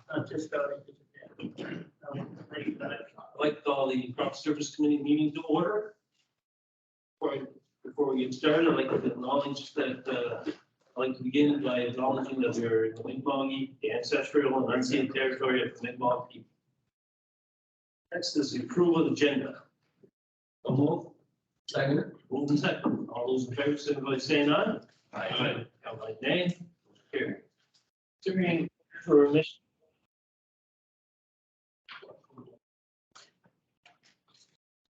Not just starting to. I'd like to call the crop service committee meeting to order. Before we get started, I'd like to acknowledge that, I'd like to begin by acknowledging that we're in the Mi'kmaq, the ancestral and unceded territory of the Mi'kmaq people. Next is the approval of the agenda. So move. Second. Move and second. All those in favor, signify by saying aye. Aye. Count by nay. Carry. Considering for mission.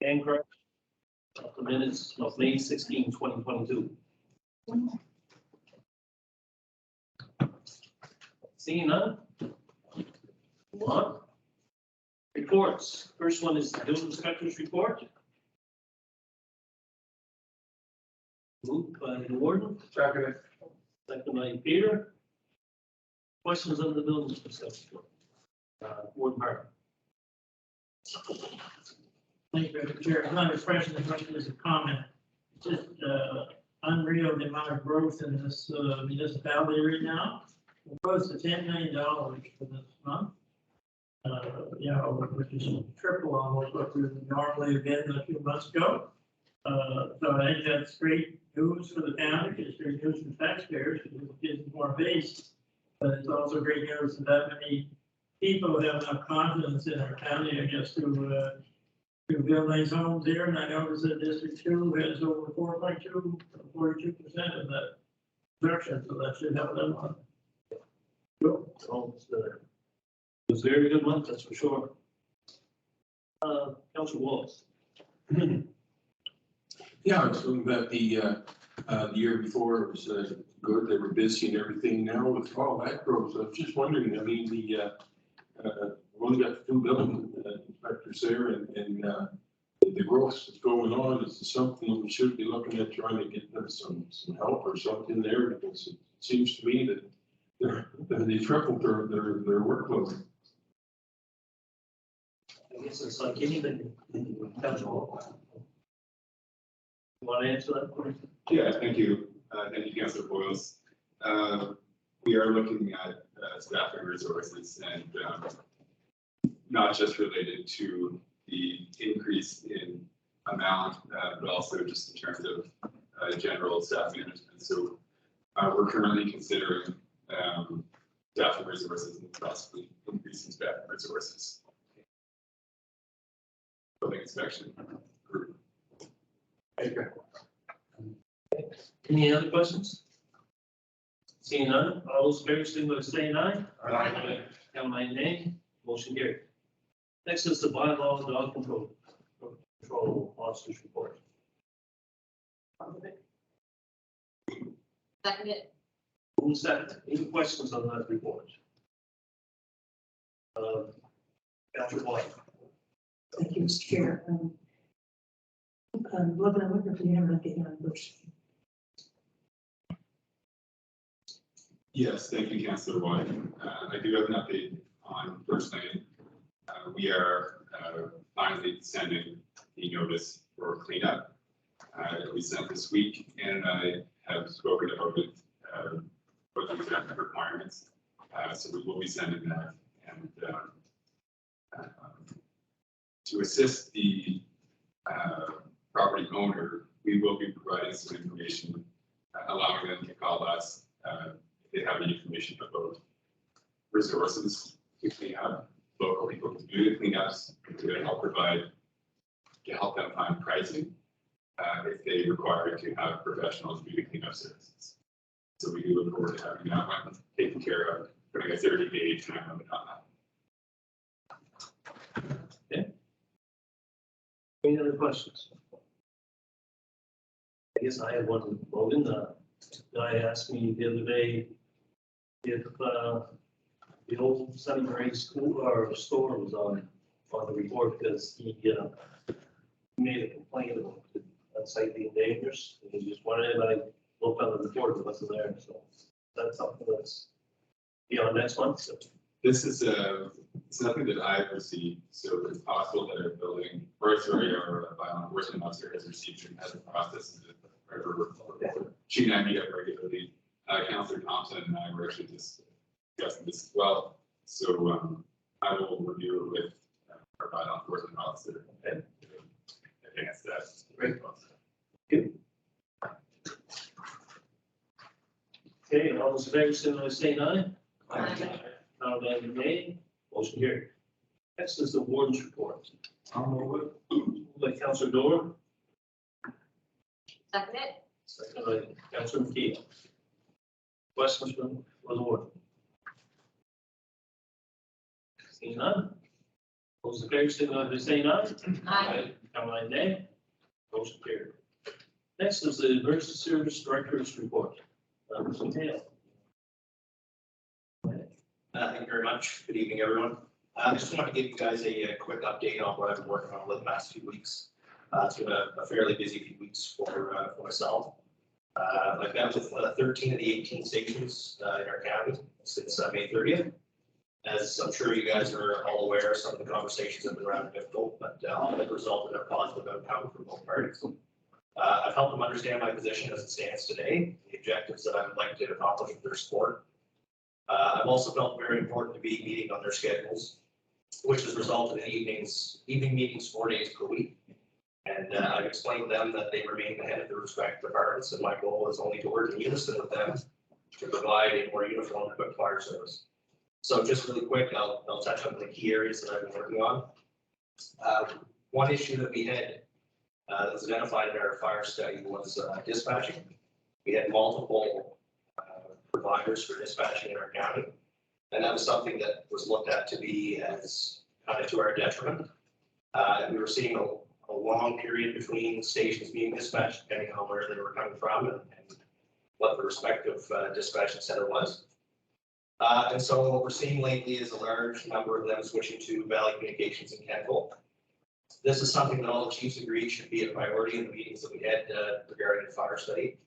And correct. Of the minutes of May 16, 2022. Seeing none. Move on. Reports. First one is the building inspector's report. Moved by the warden. Second by Peter. Questions on the building inspector's report? Warden Hart. Thank you, Mr. Chair. I'm not expressing the question as a comment. It's just unreal the amount of growth in this municipality right now. We're close to $10 million for this month. You know, which is triple almost what we normally have been a few months ago. So I think that's great news for the county. It's great news for taxpayers because it gives them more base. But it's also great news that many people have enough confidence in our county, I guess, to build nice homes here. And I noticed that District 2 has over 42% of that construction, so that should help them on. Cool. It was a very good month, that's for sure. Councilor Wallace. Yeah, I was looking that the year before it was good. They were busy and everything. Now with all that growth, I was just wondering. I mean, we've only got 2 building inspectors there, and the growth that's going on is something we should be looking at trying to get them some help or something there, because it seems to me that they tripled their workload. I guess it's like anything. Councilor. You want to answer that question? Yeah, thank you. Thank you, Councilor Boyles. We are looking at staffing resources and not just related to the increase in amount, but also just in terms of general staff management. So we're currently considering staffing resources and possibly increasing staffing resources. Building inspection group. Any other questions? Seeing none, all those in favor, signify by saying aye. Aye. Count by nay, motion carried. Next is the bylaw dog control officer's report. Second it. Who second? Any questions on that report? Councilor White. Thank you, Mr. Chair. Logan, I wonder if you have anything on first. Yes, thank you, Councilor White. I do have an update on First Lane. We are finally sending the notice for cleanup. We sent this week, and I have spoken about it, what the exact requirements. So we will be sending that, and to assist the property owner, we will be providing some information, allowing them to call us if they have any information about resources to clean up, local people to do the cleanups, to help them find pricing if they require to have professionals do the cleanup services. So we do look forward to having that one taken care of, putting a 30-day time limit on that. Okay. Any other questions? I guess I have one, Logan. The guy asked me the other day if the old Sunbury school or store was on the report, because he made a complaint about that site being dangerous. And he just wanted it. I looked on the report, it wasn't there. So that's something that's beyond next month. So. This is it's nothing that I've received, so it's possible that our building, or sorry, our bylaw enforcement officer has received and has a process. She and I meet up regularly. Councillor Thompson and I were actually just discussing this as well. So I will review it with our bylaw enforcement officer and advance that. Great. Okay, all those in favor, signify by saying aye. Aye. Comment nay, motion carried. Next is the warden's report. I'll move it. Moved by Councilor Dorr, Second it. second by Councilor McKee. Questions from the warden? Seeing none. Those in favor, signify by saying aye. Aye. Comment nay, motion carried. Next is the emergency service director's report. Mr. Hale. Thank you very much. Good evening, everyone. I just want to give you guys a quick update on what I've been working on over the past few weeks. It's been a fairly busy few weeks for myself. I've met with 13 of the 18 stations in our county since May 30th. As I'm sure you guys are all aware, some of the conversations have been rather difficult, but all have resulted in a positive outcome for both parties. I've helped them understand my position as it stands today, the objectives that I would like to accomplish with their support. I've also felt very important to be meeting on their schedules, which has resulted in evening meetings 4 days per week. And I've explained to them that they remain the head of their respective departments, and my goal is only to work in unison with them to provide a more uniform equipped fire service. So just really quick, I'll touch on the key areas that I've been working on. One issue that we had that was identified in our fire study was dispatching. We had multiple providers for dispatching in our county. And that was something that was looked at to be as kind of to our detriment. We were seeing a long period between stations being dispatched, depending on where they were coming from and what the respective dispatching center was. And so what we're seeing lately is a large number of them switching to Valley Communications in Kentville. This is something that all the chiefs agreed should be a priority in the meetings that we had regarding the fire study.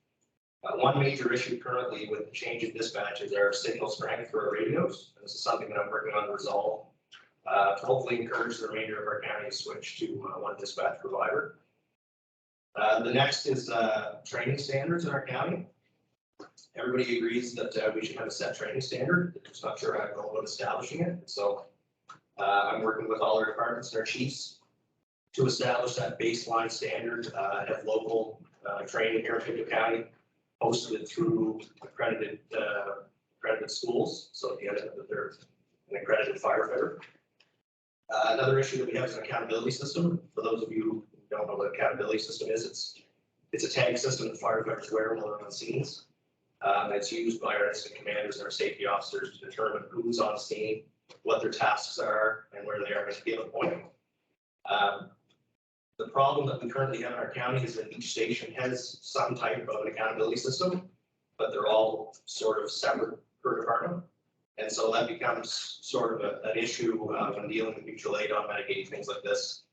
One major issue currently with the change in dispatch is our signal strength for our radios. And this is something that I'm working on to resolve to hopefully encourage the remainder of our county to switch to one dispatch provider. The next is training standards in our county. Everybody agrees that we should have a set training standard. I'm just not sure how to go about establishing it. So I'm working with all our departments and our chiefs to establish that baseline standard, have local training here in Pictou County, hosted it through accredited schools. So at the end of it, they're an accredited firefighter. Another issue that we have is an accountability system. For those of you who don't know what an accountability system is, it's a tag system that firefighters wear while they're on scenes. It's used by our incident commanders and our safety officers to determine who's on scene, what their tasks are, and where they are at a given point. The problem that we currently have in our county is that each station has some type of an accountability system, but they're all sort of separate per department. And so that becomes sort of an issue when dealing with mutual aid, automatic aid, things like this,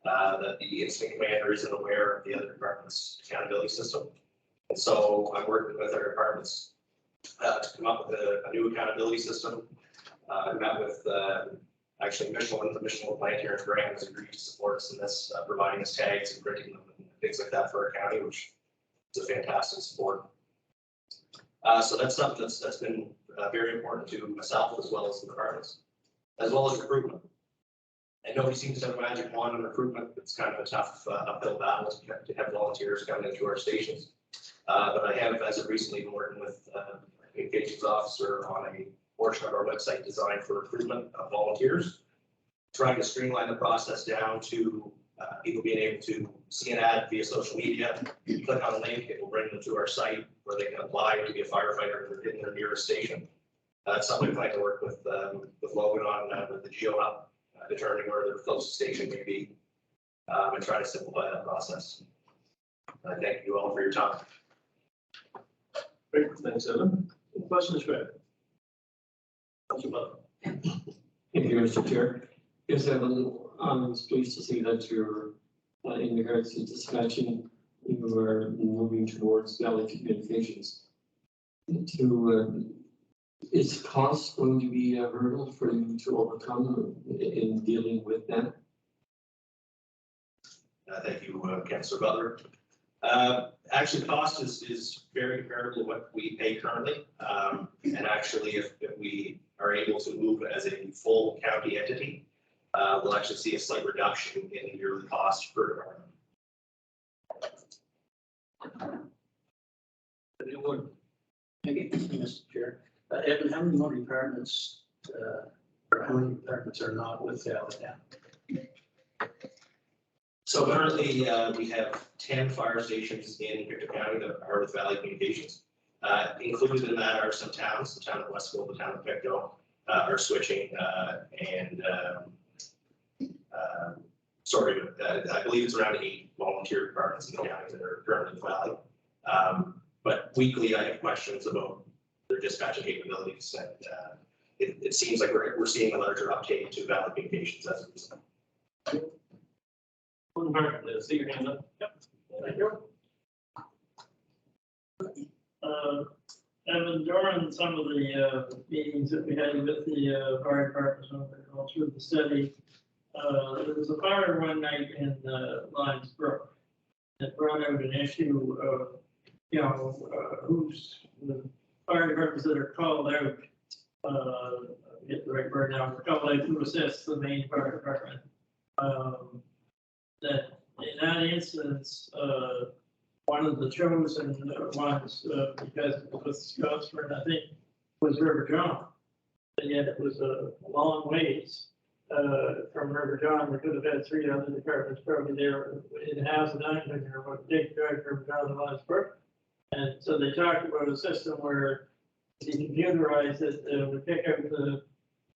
that the incident commander isn't aware of the other department's accountability system. And so I'm working with our departments to come up with a new accountability system. I met with actually Michelin, the Michelin plant here in Graham has agreed to support us in this, providing us tags and printing them and things like that for our county, which is a fantastic support. So that's something that's been very important to myself as well as the departments, as well as recruitment. And nobody seems to have a magic wand on recruitment. It's kind of a tough uphill battle to have volunteers coming into our stations. But I have, as of recently, been working with a communications officer on a portion of our website designed for recruitment of volunteers, trying to streamline the process down to people being able to see an ad via social media, click on a link, it will bring them to our site where they can apply to be a firefighter in their nearest station. That's something I'd like to work with Logan on with the GeoHub, determining where their closest station may be, and try to simplify that process. Thank you all for your time. Great, thanks, Evan. Any questions, Greg? Councilor Butler. Thank you, Mr. Chair. Yes, Evan, I'm pleased to see that you're, in regards to dispatching, you are moving towards Valley Communications. Is cost going to be a hurdle for you to overcome in dealing with that? Thank you, Councilor Butler. Actually, cost is very comparable to what we pay currently. And actually, if we are able to move as a full county entity, we'll actually see a slight reduction in the yearly cost per department. Anyone? Thank you, Mr. Chair. Evan, how many more departments, or how many departments are not with Valley now? So currently, we have 10 fire stations in Victor County that are with Valley Communications. Included in that are some towns, the town of Westville, the town of Pictou, are switching, I believe it's around 8 volunteer departments in the county that are currently with Valley. But weekly, I have questions about their dispatching capabilities, and it seems like we're seeing a larger uptake to Valley Communications as a result. One part, see your hand up. Yep. Thank you. Evan, during some of the meetings that we had with the fire departments all through the city, there was a fire one night in Lions Brook that brought out an issue of, who's the fire departments that are called out, get the right word now, called out to assist the main fire department. That in that instance, one of the chosen ones, because it was Scottsford, I think, was River John. And yet it was a long ways from River John. We could have had 3 other departments probably there in house and I think there was a big drive from John to Linesburg. And so they talked about a system where you computerize it, would pick out the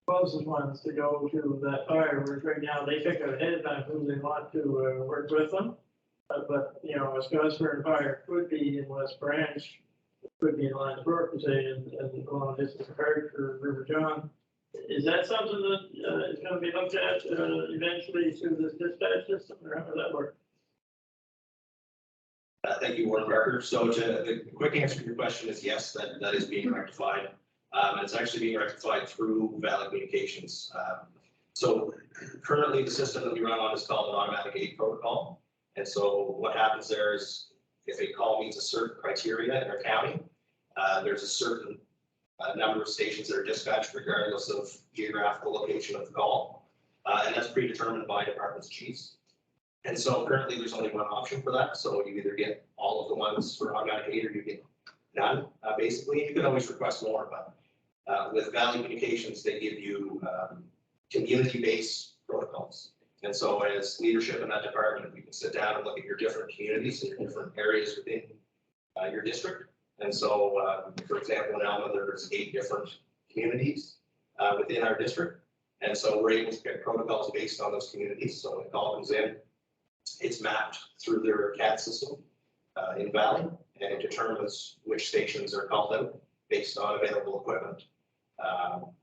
closest ones to go to that fire, whereas right now they pick out ahead of time who they want to work with them. But a Scottsburg fire could be in West Branch, could be in Linesburg, say, and along this card for River John. Is that something that is going to be looked at eventually through this dispatch system, or how does that work? Thank you, Warren Barker. So the quick answer to your question is yes, that is being rectified. And it's actually being rectified through Valley Communications. So currently the system that we run on is called an automatic aid protocol. And so what happens there is if a call meets a certain criteria in our county, there's a certain number of stations that are dispatched regardless of geographical location of the call. And that's predetermined by department's chiefs. And so currently there's only one option for that. So you either get all of the ones for automatic aid or you get none, basically. You can always request more, but with Valley Communications, they give you community-based protocols. And so as leadership in that department, we can sit down and look at your different communities and your different areas within your district. And so, for example, in Alma, there's 8 different communities within our district. And so we're able to pick protocols based on those communities. So when a call comes in, it's mapped through their CAD system in Valley, and it determines which stations are called out based on available equipment,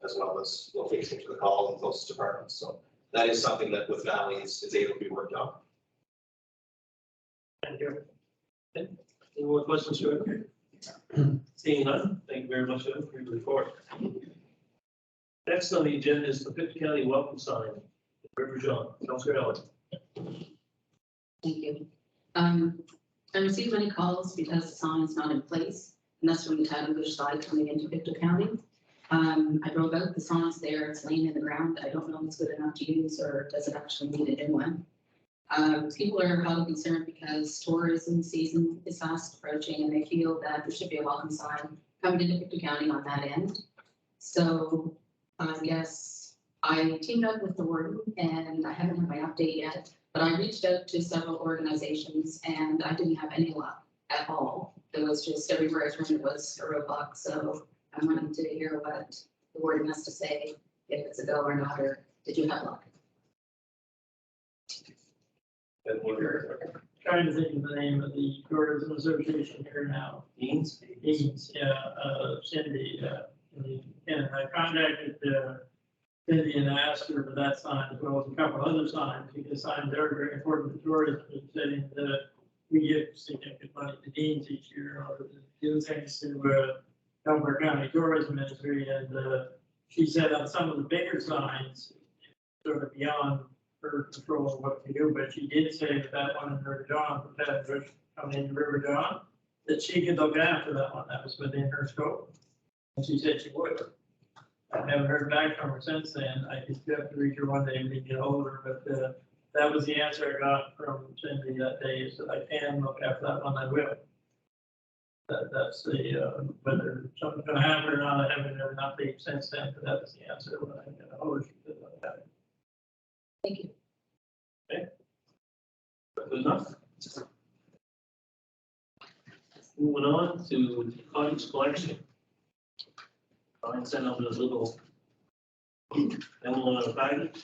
as well as location to the call and closest departments. So that is something that with Valley is able to be worked on. Thank you. Any more questions, Stuart? Seeing none, thank you very much for your report. Next on the agenda is the Victor County welcome sign, River John. Councilor Allen. Thank you. I received many calls because the sign is not in place, and that's from the Tattagouche side coming into Victor County. I drove out, the sign's there, it's laying in the ground. I don't know if it's good enough to use or does it actually need a new one. People are highly concerned because tourism season is fast approaching and they feel that there should be a welcome sign coming into Victor County on that end. So I guess I teamed up with the warden and I haven't had my update yet, but I reached out to several organizations and I didn't have any luck at all. It was just everywhere I turned it was a roadblock. So I wanted to hear what the warden has to say, if it's a go or not, or did you have luck? And we're Trying to think of the name of the tourism association here now. Dean's. Deans, Cindy, and I contacted Cindy and asked her for that sign as well as a couple other signs, because signs are very important to tourism, saying that we give significant money to Deans each year, or do things to help our county tourism ministry, and she said on some of the bigger signs, sort of beyond her control of what to do, but she did say that one in River John, from Tattagouche coming into River John, that she could look after that one, that was within her scope. And she said she would. I haven't heard back from her since then. I just have to reach her one day and get hold of her, but, that was the answer I got from Cindy that day, is that I can look after that one, I will. That's the, whether something's gonna happen or not, I haven't heard an update since then, but that's the answer when I get a hold of her. Thank you. Good enough. Moving on to cottage collection. I sent out a little envelope package.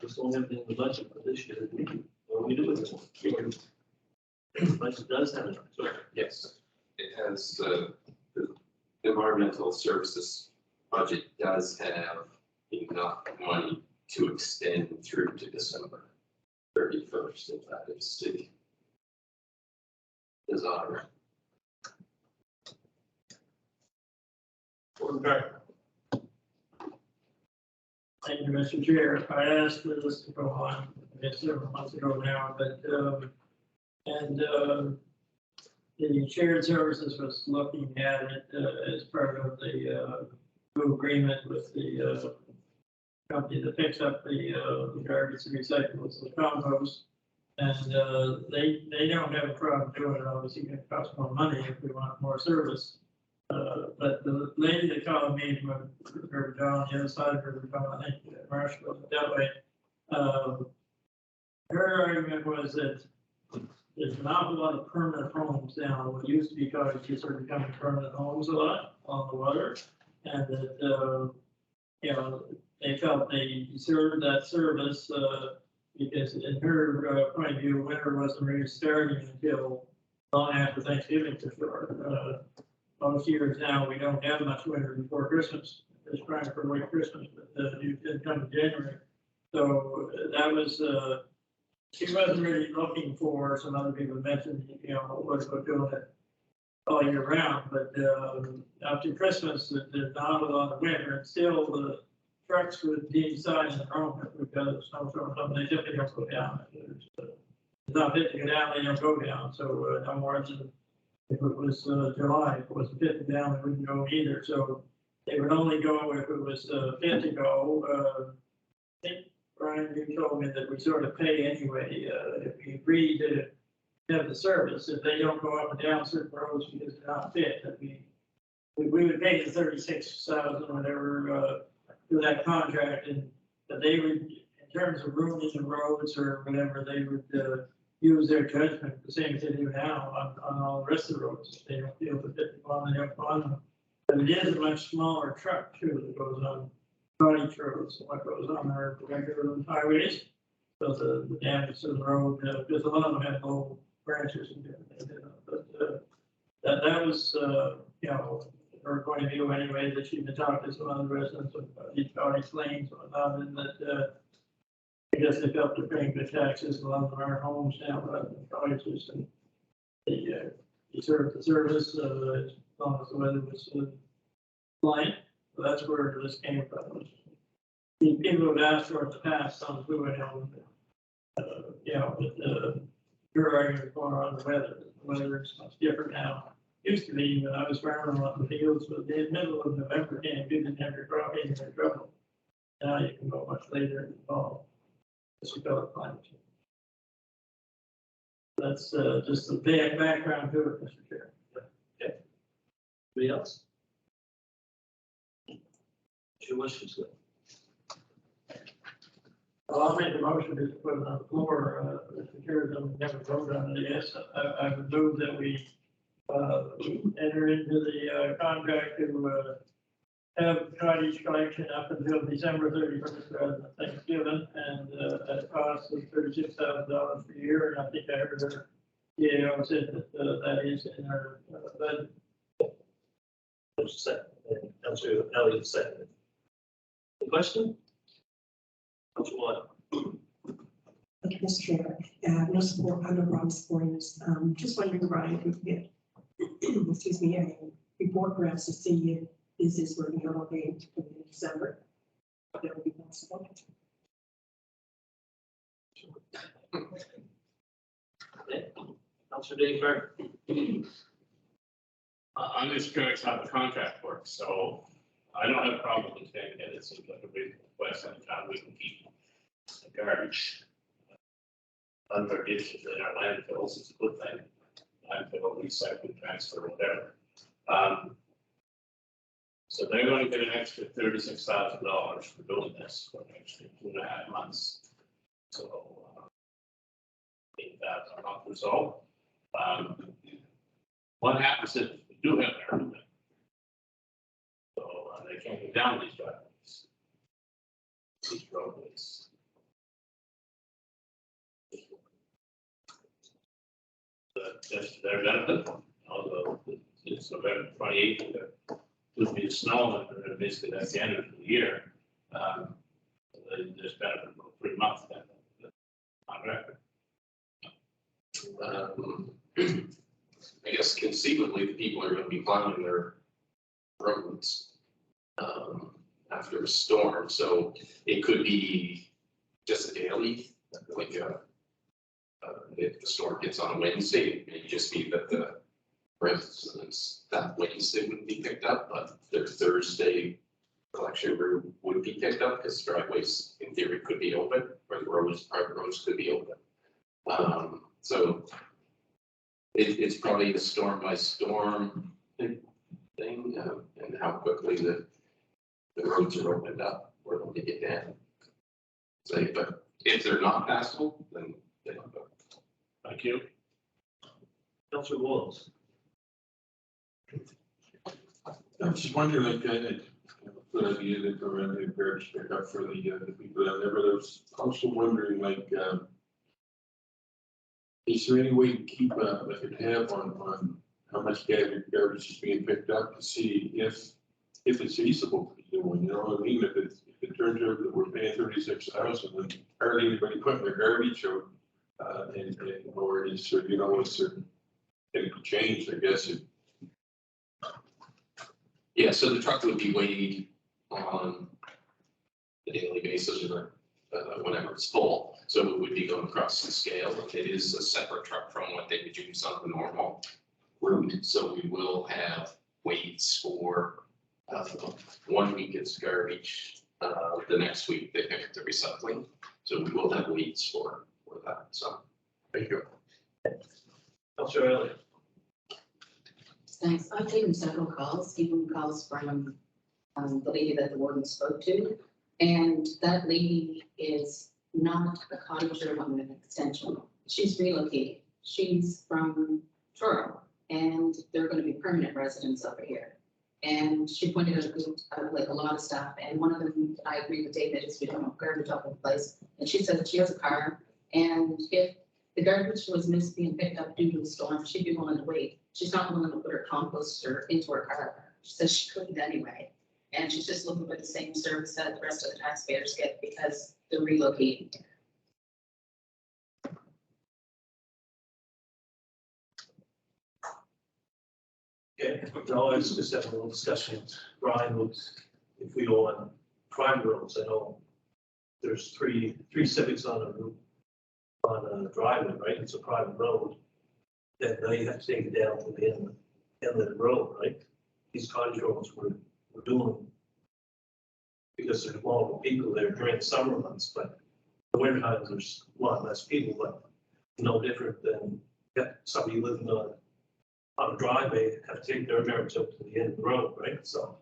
Just don't have the budget for this year. What do we do with it? The budget does have it, so Yes, it has, the environmental services budget does have enough money to extend through to December 31st, if that is the desire. Thank you, Mr. Chair. I asked for this to go on, I guess several months ago now, but, the shared services was looking at it, as part of the, new agreement with the, company that picks up the garbage and recyclables, the compost. And, they don't have a problem doing it, obviously, it costs more money if we want more service. But the lady that called me from River John, the other side of River John, I think Marshall was that way. Her argument was that there's an awful lot of permanent homes now. What used to be cottages are becoming permanent homes a lot on the water. And that, you know, they felt they deserved that service, because in her point of view, winter wasn't really starting until long after Thanksgiving for sure. Most years now, we don't have much winter before Christmas. It's trying for white Christmas, but you did come in January. So that was, she wasn't really looking for, some other people mentioned, you know, what we're doing it all year round, but after Christmas, there's not a lot of winter, and still the trucks would be inside in the room if we've got a snowstorm, something, they typically don't go down. It's not fit to go down, they don't go down, so no more than, if it was July, if it wasn't fit to down, it wouldn't go either, so they would only go if it was fit to go. I think, Brian, you told me that we sort of pay anyway, if we agree to have the service, if they don't go up and down certain roads because they're not fit, that we would pay the 36,000 or whatever, for that contract, and that they would, in terms of ruining the roads or whatever, they would, use their judgment, the same as they do now on all the rest of the roads. If they don't feel that fit on, they don't go on them. But it is a much smaller truck too, that goes on cottage roads, and what goes on our regular highways. So the damage to the road, because a lot of them have low branches and different, but that was, you know, her point of view anyway, that she'd been talking to some other residents of these cottage lanes and whatnot, and that, I guess they felt they're paying good taxes, a lot of them are homes now, rather than cottages, and they serve the service, as long as the weather was light. So that's where this came from. The people who have asked for it in the past, some who I know, you know, but your argument more on the weather. The weather is much different now. Used to be when I was running on the fields, but the middle of November came, you didn't have your crop in your trouble. Now you can go much later in the fall. As we go to climate change. That's just the background to it, Mr. Chair. Okay. Anybody else? What's your wishes? Well, I'll make a motion to put it on the floor, Mr. Chair, don't never vote on it, yes, I would move that we enter into the contract to have cottage collection up until December 31st rather than Thanksgiving, and at a cost of $36,000 per year, and I think I heard our CAO said that that is in our budget. There's a second. Councilor Elliott seconded. The question? Councilor Watt. Okay, Mr. Chair, no support, no problem supporting this. Just wondering, Brian, if we could get, excuse me, a report perhaps to see if this is working out okay in December. That would be possible. Okay. Councilor Dave Burke. I'm just curious how the contract works, so I don't have a problem with saying that it seems like a big request anytime we can keep the garbage under ditches in our landfills, it's a good thing. Landfill, recycle, transfer, whatever. So they're going to get an extra $36,000 for doing this for an extra 2.5 months. So, $8,000 a month or so. What happens if we do have an argument? So they can't get down these driveways. These roadways. That's their benefit, although it's November 28th, there would be snow, and basically that's the end of the year. There's benefit for 3 months then, on record. I guess conceivably, the people are gonna be plowing their roads after a storm, so it could be just a daily, like if the storm hits on a Wednesday, it may just be that the residents that Wednesday wouldn't be picked up, but their Thursday collection route would be picked up, because driveways in theory could be open, or the roads, private roads could be open. So it's probably a storm by storm thing, and how quickly the roads are opened up or they'll get down. So, but if they're not passable, then they don't go. Thank you. Councilor Williams. I'm just wondering, like, good idea that the rent garbage pickup for the people down there, but I was also wondering, like, is there any way to keep like a tab on how much garbage is being picked up to see if it's feasible to be doing, you know what I mean? If it turns out that we're paying 36,000 and hardly anybody putting their garbage out, or is there, you know, is there any change, I guess, Yeah, so the truck would be weighed on a daily basis or whenever it's full. So it would be going across the scale. It is a separate truck from what they would use on the normal route. So we will have weights for 1 week it's garbage. The next week they pick up the recycling. So we will have weights for that. So thank you. Councilor Elliott. Thanks. I've taken several calls, even calls from the lady that the warden spoke to. And that lady is not a cottager on an extension. She's relocating. She's from Truro, and they're going to be permanent residents over here. And she pointed out like a lot of stuff. And one of them, I agree with David, is we don't have garbage all over the place. And she said that she has a car, and if the garbage was missed being picked up due to a storm, she'd be willing to wait. She's not willing to put her composter into her car. She says she couldn't anyway. And she's just looking for the same service that the rest of the taxpayers get because they're relocating. Okay, now I was just having a little discussion, Brian, if we go on private roads, I know there's three civics on a route, on a driveway, right? It's a private road. Then now you have to take it down to the end of the road, right? These cottage roads we're doing because there's more people there during the summer months, but the winter times there's a lot less people, but no different than somebody living on a driveway have to take their garbage up to the end of the road, right? So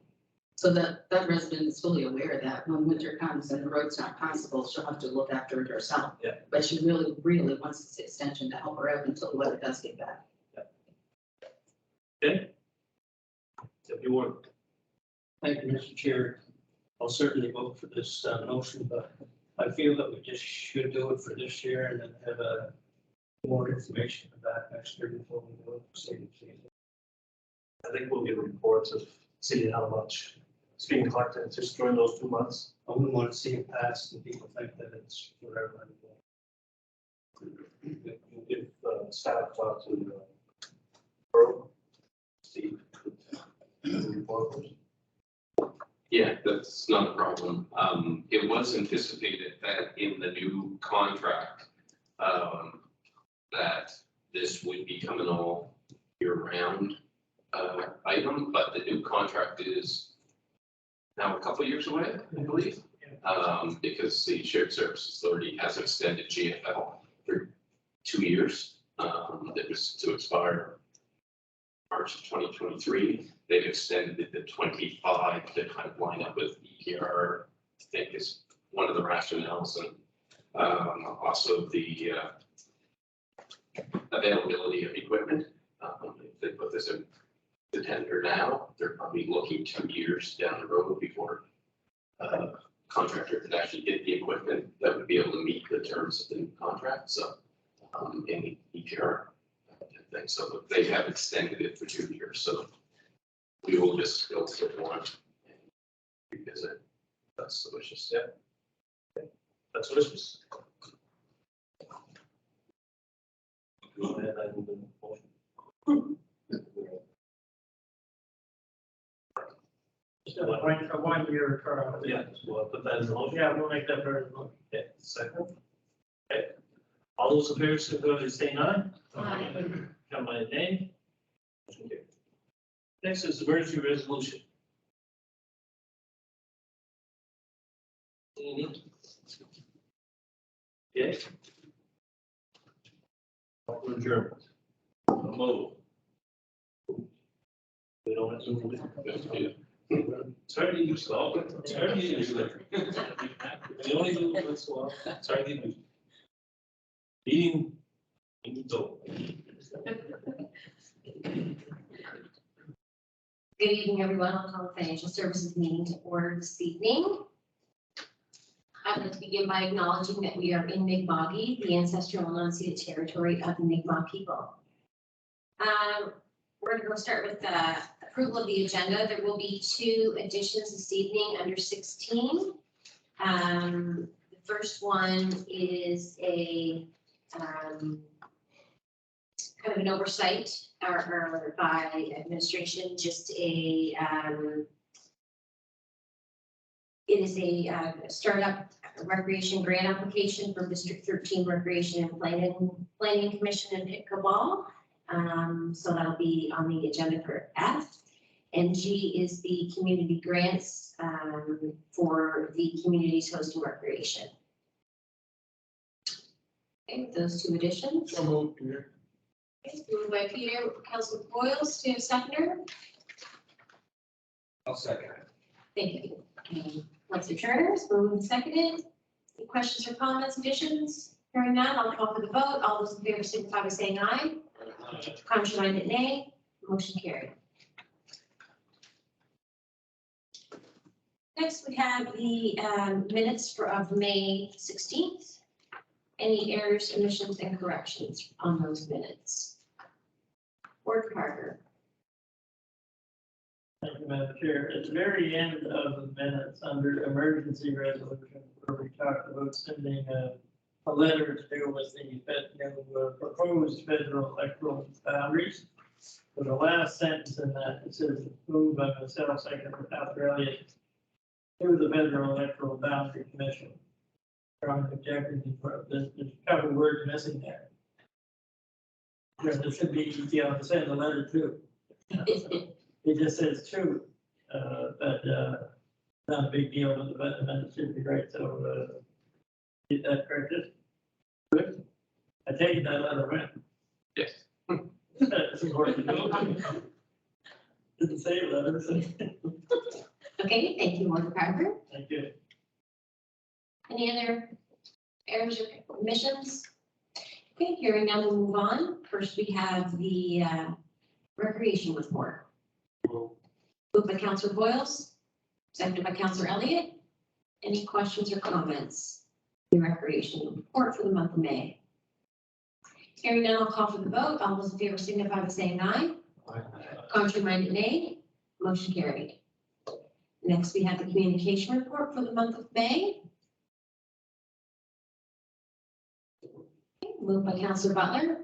that resident is fully aware that when winter comes and the road's not passable, she'll have to look after it herself. Yeah. But she really, really wants this extension to help her out until the weather does get back. okay. If you want, Thank you, Mr. Chair. I'll certainly vote for this motion, but I feel that we just should do it for this year and then have more information about next year before we go to season. I think we'll get reports of seeing how much is being collected just during those 2 months. I wouldn't want to see it pass and people think that it's for everybody. If staff talk to Earl, Steve. Report. Yeah, that's not a problem. It was anticipated that in the new contract, that this would be coming all year round. I item, but the new contract is now a couple years away, I believe. Because the Shared Services Authority has extended GFL for 2 years. It was to expire March of 2023. They've extended it to 25 to kind of line up with EPR, I think is one of the rationales, and also the availability of equipment. If they put this in the tender now, they're probably looking 2 years down the road before contractor could actually get the equipment that would be able to meet the terms of the new contract, so in the EPR thing, so they have extended it for 2 years, so we will just go to one and revisit. That's the wishes. Yeah. That's wishes. Go ahead, I will do the motion. Just a one-year term. Yeah, so I'll put that in the motion. Yeah, we'll make that very motion. Okay, second. Okay. All those in favor, signify by saying aye. Aye. Come by name. Motion carried. Next is emergency resolution. Any? Okay. Open adjournment. Move. We don't have to. It's hard to use, though. It's hard to use. We only do it once in a while. It's hard to use. Meeting. So. Good evening, everyone. I'll call the Financial Services meeting to order this evening. I'd like to begin by acknowledging that we are in Mi'kma'ki, the ancestral and unceded territory of the Mi'kmaq people. We're going to go start with the approval of the agenda. There will be 2 additions this evening under 16. The first one is a kind of an oversight or by administration, just a it is a startup recreation grant application for District 13 Recreation and Planning Commission in Pickleball. So that'll be on the agenda for F. And G is the community grants for the communities hosting recreation. Okay, those 2 additions. So moved, Peter. Okay, moved by Peter, Councilor Boyles, to seconder. I'll second. Thank you. Okay, Councilor Turner, moved and seconded. Any questions or comments, additions? Hearing none, I'll call for the vote. All those in favor signify by saying aye. Contrary minded, nay. Motion carried. Next, we have the minutes of May 16th. Any errors, omissions, and corrections on those minutes? Board Parker. Thank you, Madam Chair. At the very end of the minutes, under emergency resolution, where we talked about sending a letter to deal with the proposed federal electoral boundaries. For the last sentence in that, it says moved by myself, second by Councilor Elliott, to the Federal Electoral Boundary Commission. From objecting, there's a couple words missing there. There should be, send a letter to. It just says two, but not a big deal, but the minutes should be great, so get that corrected. Good. I take that letter went. Yes. That's important to know. Didn't say letter, so Okay, thank you, Board Parker. thank you. Any other errors or omissions? Okay, hearing none, we'll move on. First, we have the recreation report. Moved by Councilor Boyles, seconded by Councilor Elliott. Any questions or comments? The recreation report for the month of May. Hearing none, I'll call for the vote. All those in favor signify by saying aye. Contrary minded, nay. Motion carried. Next, we have the communication report for the month of May. Moved by Councilor Butler,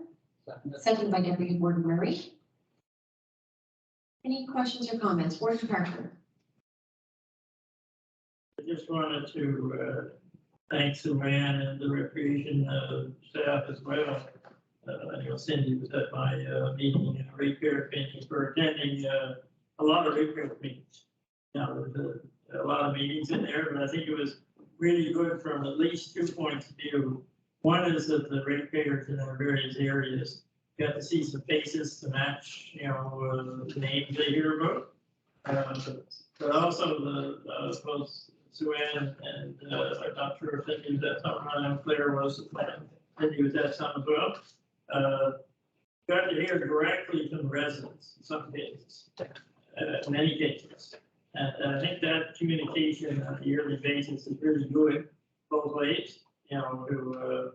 seconded by Deputy Warden Murray. Any questions or comments? Warden Parker. I just wanted to thank Suran and the recreation staff as well. I know Cindy was at my meeting in Ray Fair, thank you for attending a lot of ratepayer meetings. Now, there's a lot of meetings in there, but I think it was really good from at least 2 points of view. One is that the ratepayers in our various areas got to see some faces to match, the names they hear about. But also both Sue-Ann and I'm not sure if they used that some, Claire was the plan, they used that some as well. Got to hear directly from the residents in some cases, in many cases. And I think that communication on a yearly basis is really good, both ways, to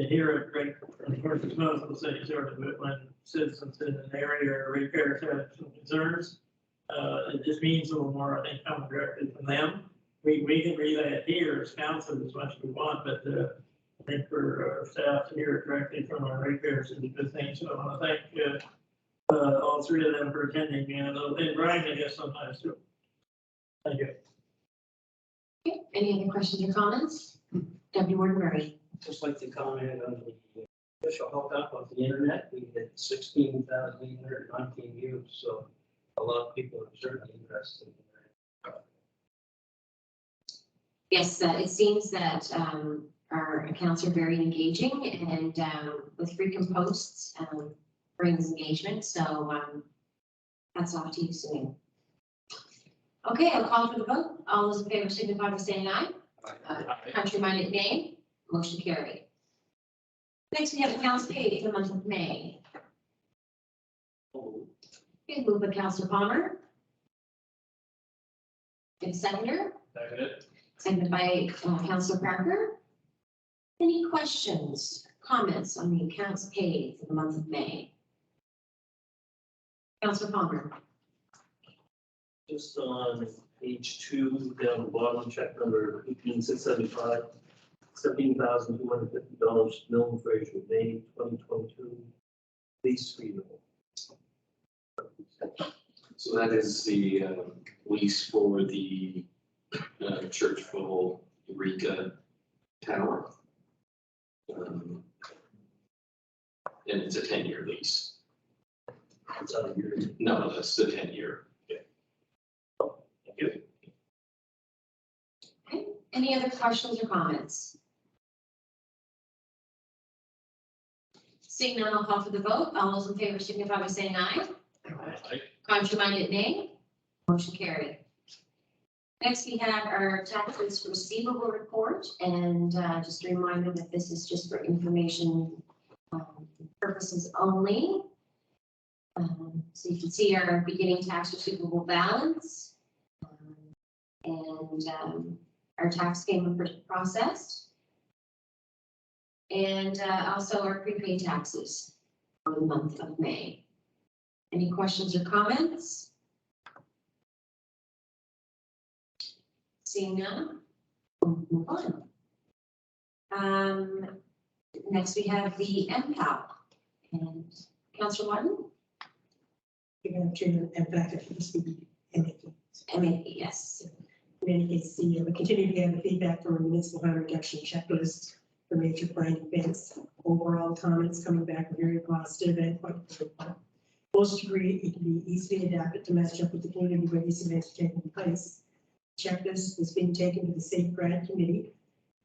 hear it right from the horse's mouth, we'll say, sort of, when citizens in an area or ratepayers have some concerns. It just means a little more, I think, coming directly from them. We can relay it here as council as much as we want, but I think for our staff to hear it directly from our ratepayers is a good thing. So I want to thank all three of them for attending, and Brian, I guess, sometimes too. Thank you. Okay, any other questions or comments? Deputy Warden Murray. Just like to comment on the official hookup of the internet. We had 16,819 views, so a lot of people are certainly interested in that. Yes, it seems that our accounts are very engaging, and with frequent posts brings engagement. So hats off to you, Sue. Okay, I'll call for the vote. All those in favor signify by saying aye. Contrary-minded, nay. Motion carried. Next, we have accounts paid for the month of May. Okay, moved by Councillor Palmer. And seconder. Seconded by Councillor Parker. Any questions, comments on the accounts paid for the month of May? Councillor Palmer. Just on page 2, down the bottom, check number 18675, $17,250 Milton Fraser, May 2022, lease renewal. So that is the lease for the Churchville Eureka Tower. And it's a 10-year lease. It's on a year. No, that's the 10-year. Thank you. Okay, any other questions or comments? Seeing none, I'll call for the vote. All those in favor signify by saying aye. Contrary-minded, nay. Motion carried. Next, we have our taxes receivable report, and just a reminder that this is just for information purposes only. So you can see our beginning tax receivable balance and our tax payment processed, and also our prepaid taxes for the month of May. Any questions or comments? Seeing none, we'll move on. Next, we have the MPAL, and Councillor Martin. You're going to and back at the MAP, yes. In any case, we continue to get the feedback from our municipal harm reduction checklist for major planned events. Overall comments coming back are very positive and quite good. Most agree it can be easily adapted to match up with the community where these events are taking place. Checklist is being taken to the Safe Grant Committee,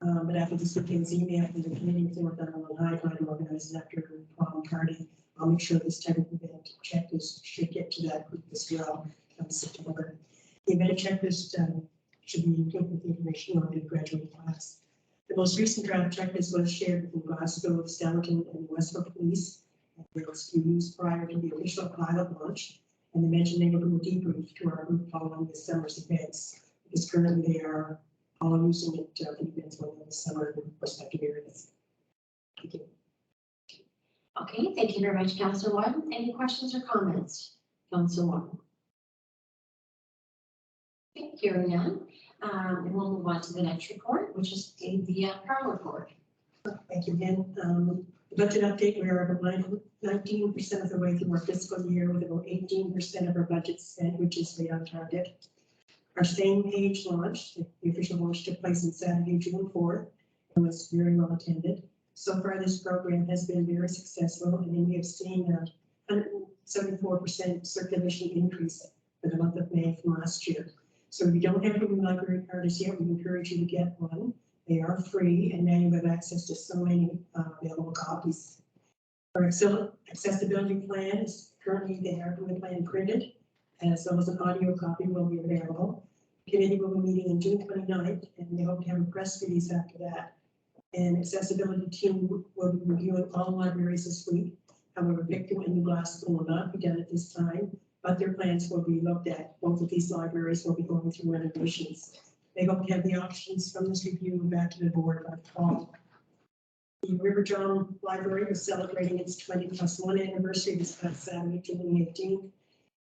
but after this weekend's email from the committee, it's worked on a high time organized after Palm Cardi. I'll make sure this type of event checklist should get to that group as well come September. The event checklist should be included with the information on the graduate class. The most recent draft checklist was shared with Glasgow, Stellarton, and Westbrook Police. They was used prior to the official pilot launch, and they mentioned they will do a debrief to our group following this summer's events, because currently they are all using it for events in the summer in respective areas. Thank you. Okay, thank you very much, Councillor One. Any questions or comments? Councillor One. Okay, hearing none, and we'll move on to the next report, which is the PRO report. Thank you again. The budget update, we are about 19% of the way through our fiscal year with about 18% of our budget spent, which is right on target. Our same page launched, the official launch took place on Saturday, June 4th, and was very well attended. So far, this program has been very successful, and we have seen a 174% circulation increase for the month of May from last year. So if you don't have your library card as yet, we encourage you to get one. They are free, and now you have access to so many available copies. Our accessibility plan is currently, they are doing the plan printed, as well as an audio copy will be available. Committee will be meeting on June 29th, and they hope to have a press release after that. And accessibility team will be reviewing all libraries this week. However, Victor and New Glasgow will not be done at this time, but their plans will be looked at. Both of these libraries will be going through renovations. They hope to have the options from this review back to the board by the fall. The River John Library was celebrating its 20+1 anniversary this past Saturday, June 18th.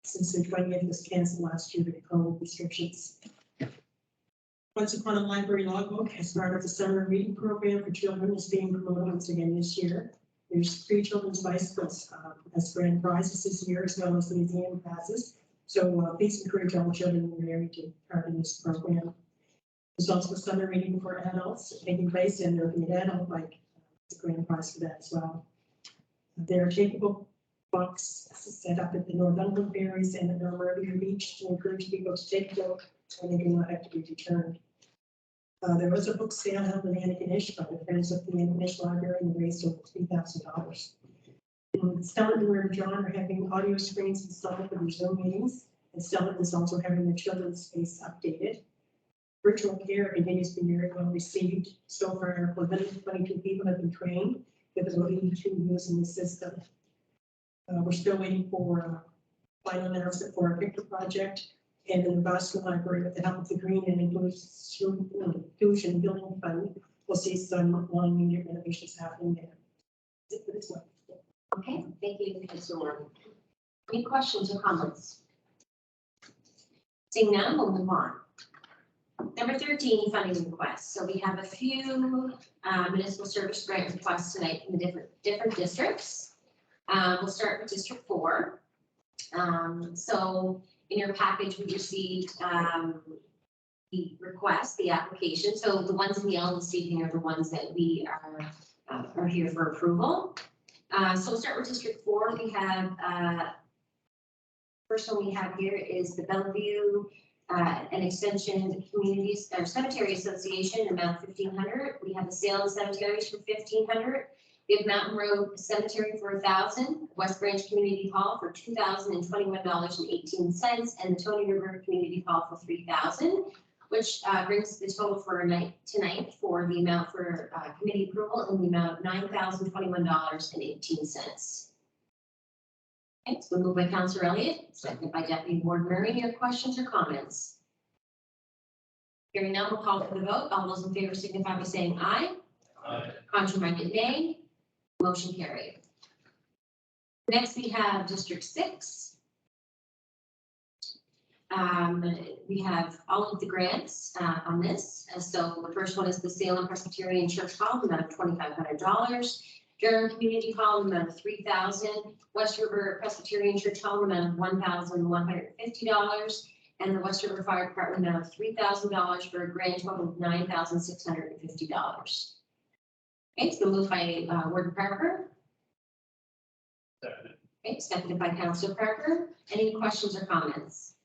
Since the 20th was canceled last year due to COVID restrictions. Once Upon a Library Logbook, as part of the summer reading program for children, is being promoted once again this year. There's 3 children's bicycles as grand prizes this year, as well as the museum passes. So please encourage all children in your area to take part in this program. There's also a summer reading for adults taking place, and there'll be an adult bike as a grand prize for that as well. There are takeable books set up at the Northumberland Ferries and at Northumberland Beach to encourage people to take a book and they do not have to be returned. There was a book sale held in Antigonish by the Friends of the Antigonish Library and raised over $3,000. Stellan and River John are having audio screens installed for their Zoom meetings, and Stellan is also having the children's space updated. Virtual care continues to be very well received. So far, 122 people have been trained, with about 82 using the system. We're still waiting for final announcement for our Victor project, and in the Boston Library, with the help of the Green and Inclusion Building Fund, we'll see some long immediate renovations happening there. That's it for this one. Okay, thank you, Ms. Orr. Any questions or comments? Seeing none, we'll move on. Number 13, funding requests. So we have a few municipal service grant requests tonight from the different districts. We'll start with District 4. So in your package, we received the request, the application. So the ones in yellow this evening are the ones that we are here for approval. So we'll start with District 4. We have first one we have here is the Bellevue an extension communities or cemetery association amount $1,500. We have the Salem cemeteries for $1,500. We have Mountain Road Cemetery for $1,000, West Branch Community Hall for $2,021.18, and the Tony River Community Hall for $3,000, which brings the total for tonight for the amount for committee approval in the amount of $9,021.18. Okay, so moved by Councillor Elliott, seconded by Deputy Warden Murray. Any questions or comments? Hearing none, we'll call for the vote. All those in favor signify by saying aye. Aye. Contrary-minded, nay. Motion carried. Next, we have District 6. We have all of the grants on this. So the first one is the Salem Presbyterian Church Hall, the amount of $2,500. Durham Community Hall, the amount of $3,000. West River Presbyterian Church Hall, the amount of $1,150. And the West River Fire Department, the amount of $3,000 for a grand total of $9,650. Okay, so moved by Warden Parker. Okay, seconded by Councillor Parker. Any questions or comments?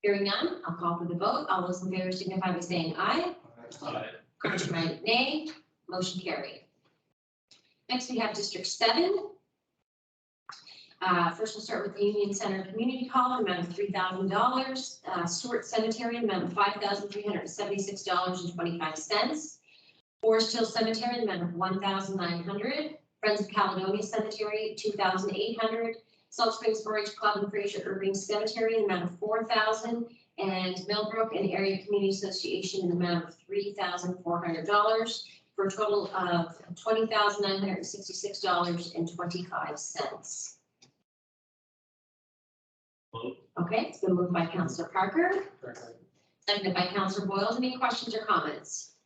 Hearing none, I'll call for the vote. All those in favor signify by saying aye. Aye. Contrary, nay. Motion carried. Next, we have District 7. First, we'll start with the Union Center Community Hall, amount of $3,000. Stewart Cemetery, amount of $5,376.25. Forest Hill Cemetery, amount of $1,900. Friends of Caledonia Cemetery, $2,800. Salt Springs 4-H Club and Fraser Irving Cemetery, amount of $4,000. And Millbrook and Area Community Association, an amount of $3,400. For a total of $20,966.25. Okay, it's been moved by Councillor Parker, seconded by Councillor Boyle. Any questions or comments?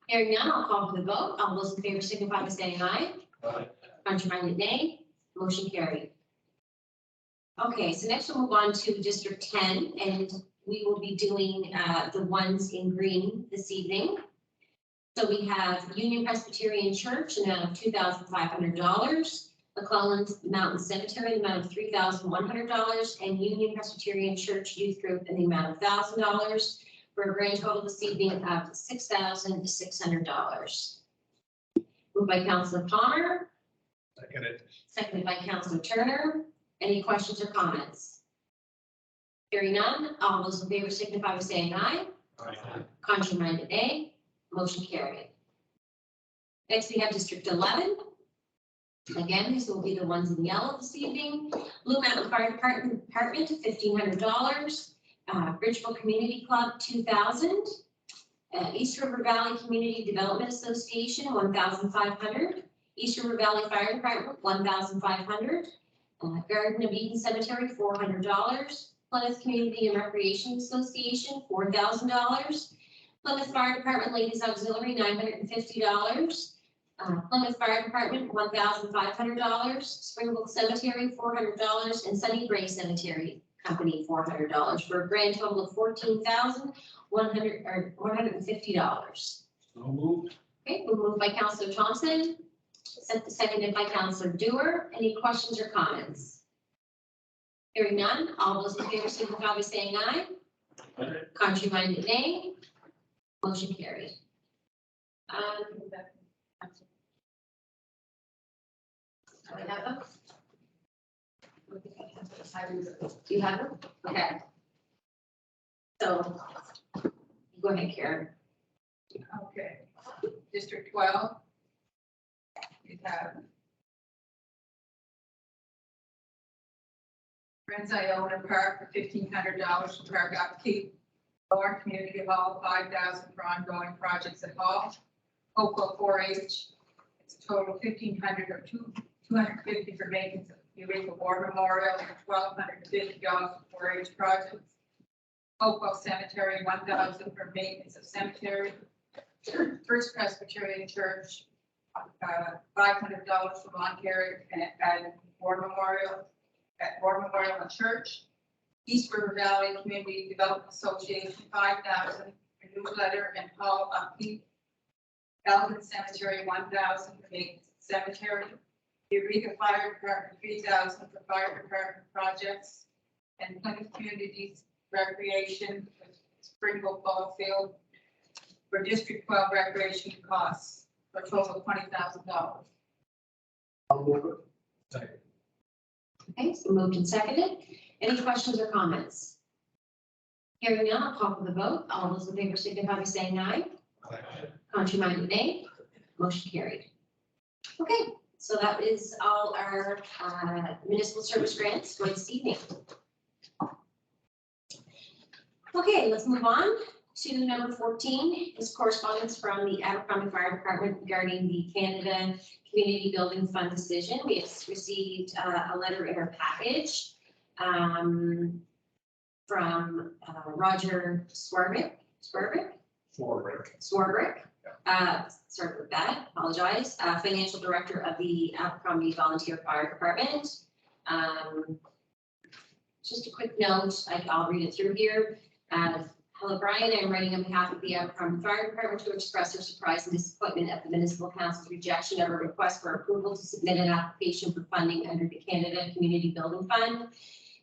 Hearing none, I'll call for the vote. All those in favor signify by saying aye. Aye. Contrary-minded, nay. Motion carried. Okay, so next we'll move on to District 10, and we will be doing the ones in green this evening. So we have Union Presbyterian Church, an amount of $2,500. McClellan Mountain Cemetery in the amount of $3,100, and Union Presbyterian Church Youth Group in the amount of $1,000, for a grand total this evening of $6,600. Moved by Councilor Palmer, Seconded. seconded by Councilor Turner. Any questions or comments? Hearing none, all those in favor signify by saying aye. Contrary minded, nay. Motion carried. Next, we have District 11. Again, these will be the ones in yellow this evening. Blue Mountain Fire Department, $1,500. Bridgeville Community Club, $2,000. East River Valley Community Development Association, $1,500. East River Valley Fire Department, $1,500. Garden of Eden Cemetery, $400. Plymouth Community and Recreation Association, $4,000. Plymouth Fire Department Ladies Auxiliary, $950. Plymouth Fire Department, $1,500. Springville Cemetery, $400, and Sunny Gray Cemetery Company, $400, for a grand total of $14,150. So moved. Okay, we'll move by Councilor Thompson, seconded by Councilor Dewar. Any questions or comments? Hearing none, all those in favor signify by saying aye. Contrary minded, nay. Motion carried. Do I have them? Do you have them? Okay. So, go ahead, Karen. Okay, District 12. We have Friends Iona Park for $1,500 for park upkeep. Lower Community Hall, $5,000 for ongoing projects at Hall. Hopewell 4-H, it's a total of $1,500 or $250 for maintenance of Eureka War Memorial, and $1,250 for 4-H projects. Hopewell Cemetery, $1,000 for maintenance of cemetery. First Presbyterian Church, $500 for lawn care and War Memorial and Church. East River Valley Community Development Association, $5,000 for newsletter and hall upkeep. Elgin Cemetery, $1,000 for maintenance of cemetery. Eureka Fire Department, $3,000 for fire department projects. And Plymouth Communities Recreation, Springville Ball Field, for District 12 recreation costs, for a total of $20,000. I'll move it. Second. Okay, so moved and seconded. Any questions or comments? Hearing none, I'll call for the vote. All those in favor signify by saying aye. Contrary minded, nay. Motion carried. Okay, so that is all our municipal service grants for this evening. Okay, let's move on to number 14, is correspondence from the Abercrombie Fire Department regarding the Canada Community Building Fund decision. We have received a letter in our package from Roger Swarbrick. Sorry about that, apologize. Financial Director of the Abercrombie Volunteer Fire Department. Just a quick note, I'll read it through here. Hello, Brian. I'm writing on behalf of the Abercrombie Fire Department to express their surprise and disappointment at the Municipal Council's rejection of a request for approval to submit an application for funding under the Canada Community Building Fund.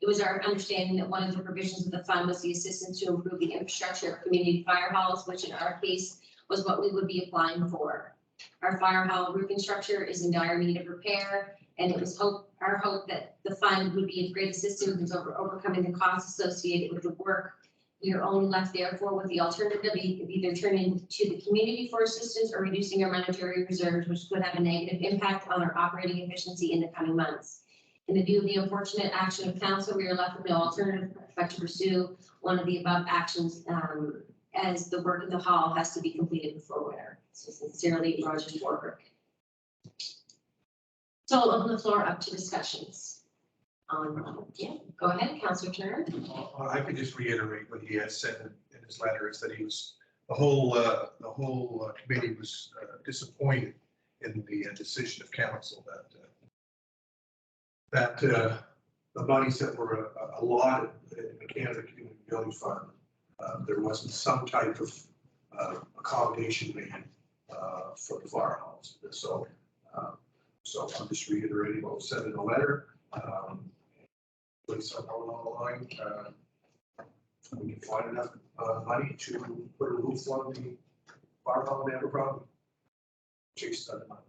It was our understanding that one of the provisions of the fund was the assistance to improve the infrastructure of community fire halls, which in our case was what we would be applying for. Our fire hall roofing structure is in dire need of repair, and it was our hope that the fund would be of great assistance in overcoming the costs associated with the work. We are only left therefore with the alternative of either turning to the community for assistance or reducing our monetary reserves, which could have a negative impact on our operating efficiency in the coming months. In the view of the unfortunate action of council, we are left with no alternative but to pursue one of the above actions as the work in the hall has to be completed before winter. So sincerely, Roger Swarbrick. So I'll open the floor up to discussions. Yeah, go ahead, Councilor Turner. I could just reiterate what he has said in his letter, is that he was, the whole committee was disappointed in the decision of council that the monies that were allotted in the Canada Community Building Fund, there wasn't some type of accommodation made for the fire halls. So So I'm just reiterating what was said in the letter. Please, somewhere along the line, we can find enough money to put a roof on the fire hall in Abercrombie. Chase that money.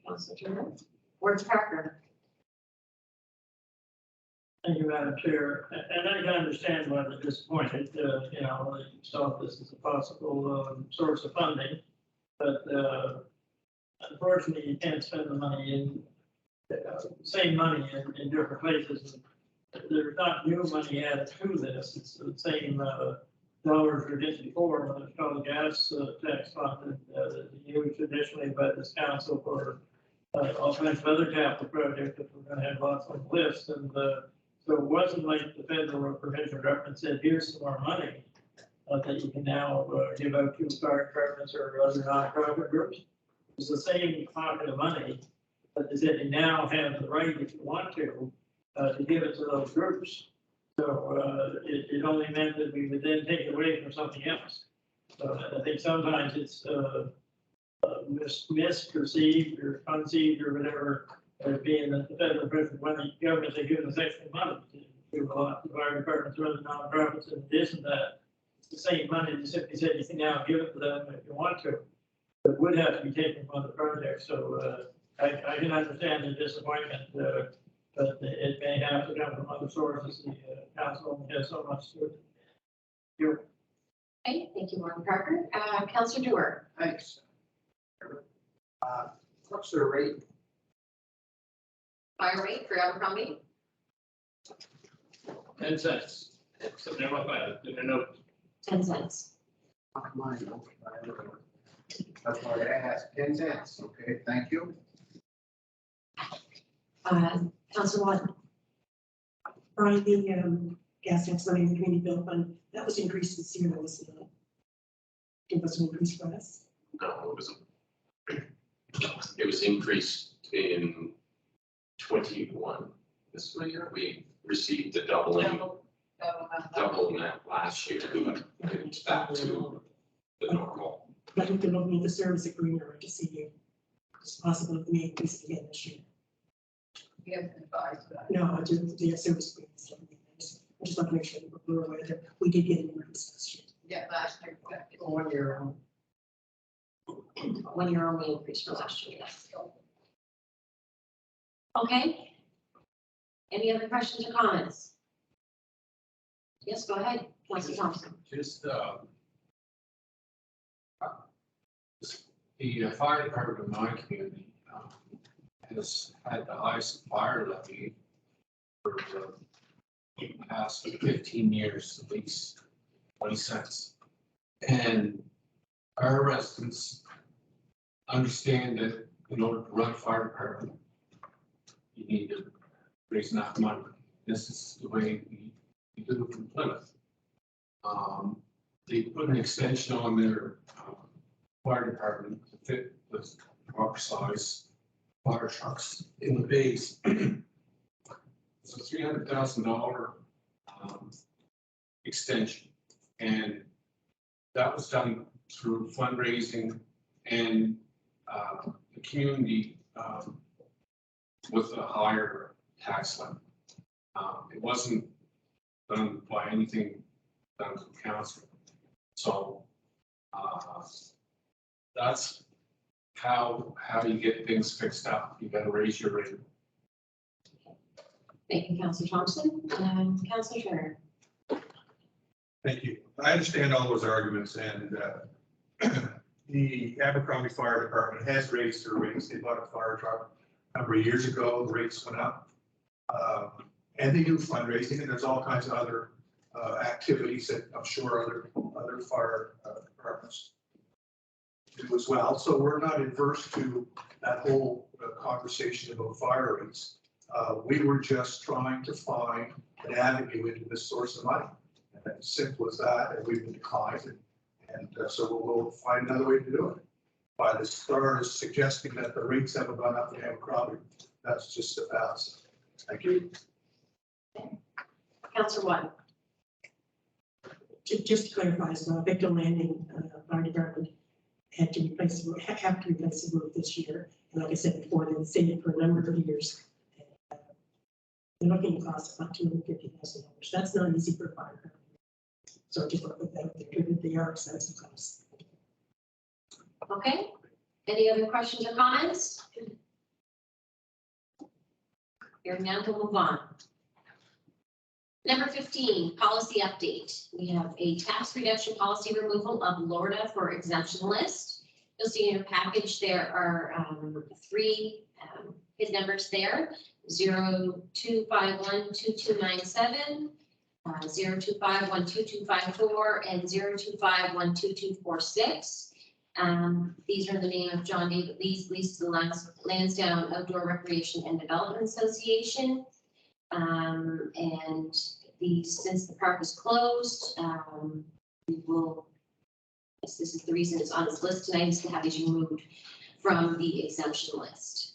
Councilor Turner. Ward Parker. Thank you, Madam Chair. And I can understand why they're disappointed, you know, they saw this as a possible source of funding. But unfortunately, you can't spend the money in, same money in different places. There's not new money added to this. It's the same dollars we did before, when it's called the gas tax fund, used traditionally by this council for all kinds of other capital projects that we're gonna have lots on the list. And so it wasn't like the federal or provincial government said, here's some more money that you can now give out to fire departments or other nonprofit groups. It's the same pocket of money, but they said you now have the right, if you want to give it to those groups. So it only meant that we would then take it away from something else. So I think sometimes it's misperceived or conceived or whatever, as being that the federal government, when the government, they give us extra money to do a lot to fire departments or other nonprofits, and it isn't that. It's the same money, they simply said you can now give it to them if you want to. But it would have to be taken from the project, so I can understand the disappointment, but it may have to come from other sources. The council only has so much to do. Okay, thank you, Warren Parker. Councilor Dewar. Thanks. What's their rate? Fire rate for Abercrombie? 10 cents. So never mind, I know 10 cents. That's why I asked, 10 cents, okay, thank you. Councilor Watt. Brian, the gas tax money in the community bill fund, that was increased this year, that was not. It was an increase for us. No, it wasn't. It was increased in 21. This year, we received the doubling that last year. It's back to the normal. But we can look at the service agreement to see if it's possible to make this again this year. Yes, advised that. No, I do the service agreement. I just want to make sure that we're aware that we did get an increase last year. Yeah, last year. Yeah. 1 year. 1 year only increase for last year, yes. Okay. Any other questions or comments? Yes, go ahead, Councilor Thompson. Just, the fire department in my community has had the highest fire levy for the past 15 years, at least 20 cents. And our residents understand that in order to run a fire department, you need to raise enough money. This is the way we do it in Plymouth. They put an extension on their fire department to fit the proper size fire trucks in the base. It's a $300,000 extension, and that was done through fundraising and the community with a higher tax limit. It wasn't done by anything done through council. So that's how you get things fixed up. You gotta raise your rate. Thank you, Councilor Thompson. Councilor Turner. Thank you. I understand all those arguments, and the Abercrombie Fire Department has raised their rates. They bought a fire truck a number of years ago, the rates went up. And they do fundraising, and there's all kinds of other activities that I'm sure other fire departments do as well. So we're not adverse to that whole conversation about fire rates. We were just trying to find an avenue into this source of money. And as simple as that, and we've been declined, and so we'll find another way to do it. By the stars suggesting that the rates haven't gone up in Abercrombie, that's just a fallacy. Thank you. Councilor Watt. Just to clarify, so Victor Landing Fire Department had to replace, have to replace the roof this year. And like I said before, they've saved for a number of years. They're looking at cost about $250,000. That's not easy for a fire company. So I just want to put that out there, that they are expensive costs. Okay, any other questions or comments? Hearing none, we'll move on. Number 15, policy update. We have a tax reduction policy removal of Lorda for exemption list. You'll see in your package there are 3 his numbers there: 02512297, 02512254, and 02512246. These are in the name of John David Lees, leased to the Lansdowne Outdoor Recreation and Development Association. And these, since the park is closed, we will, this is the reason it's on this list tonight, is to have these removed from the exemption list.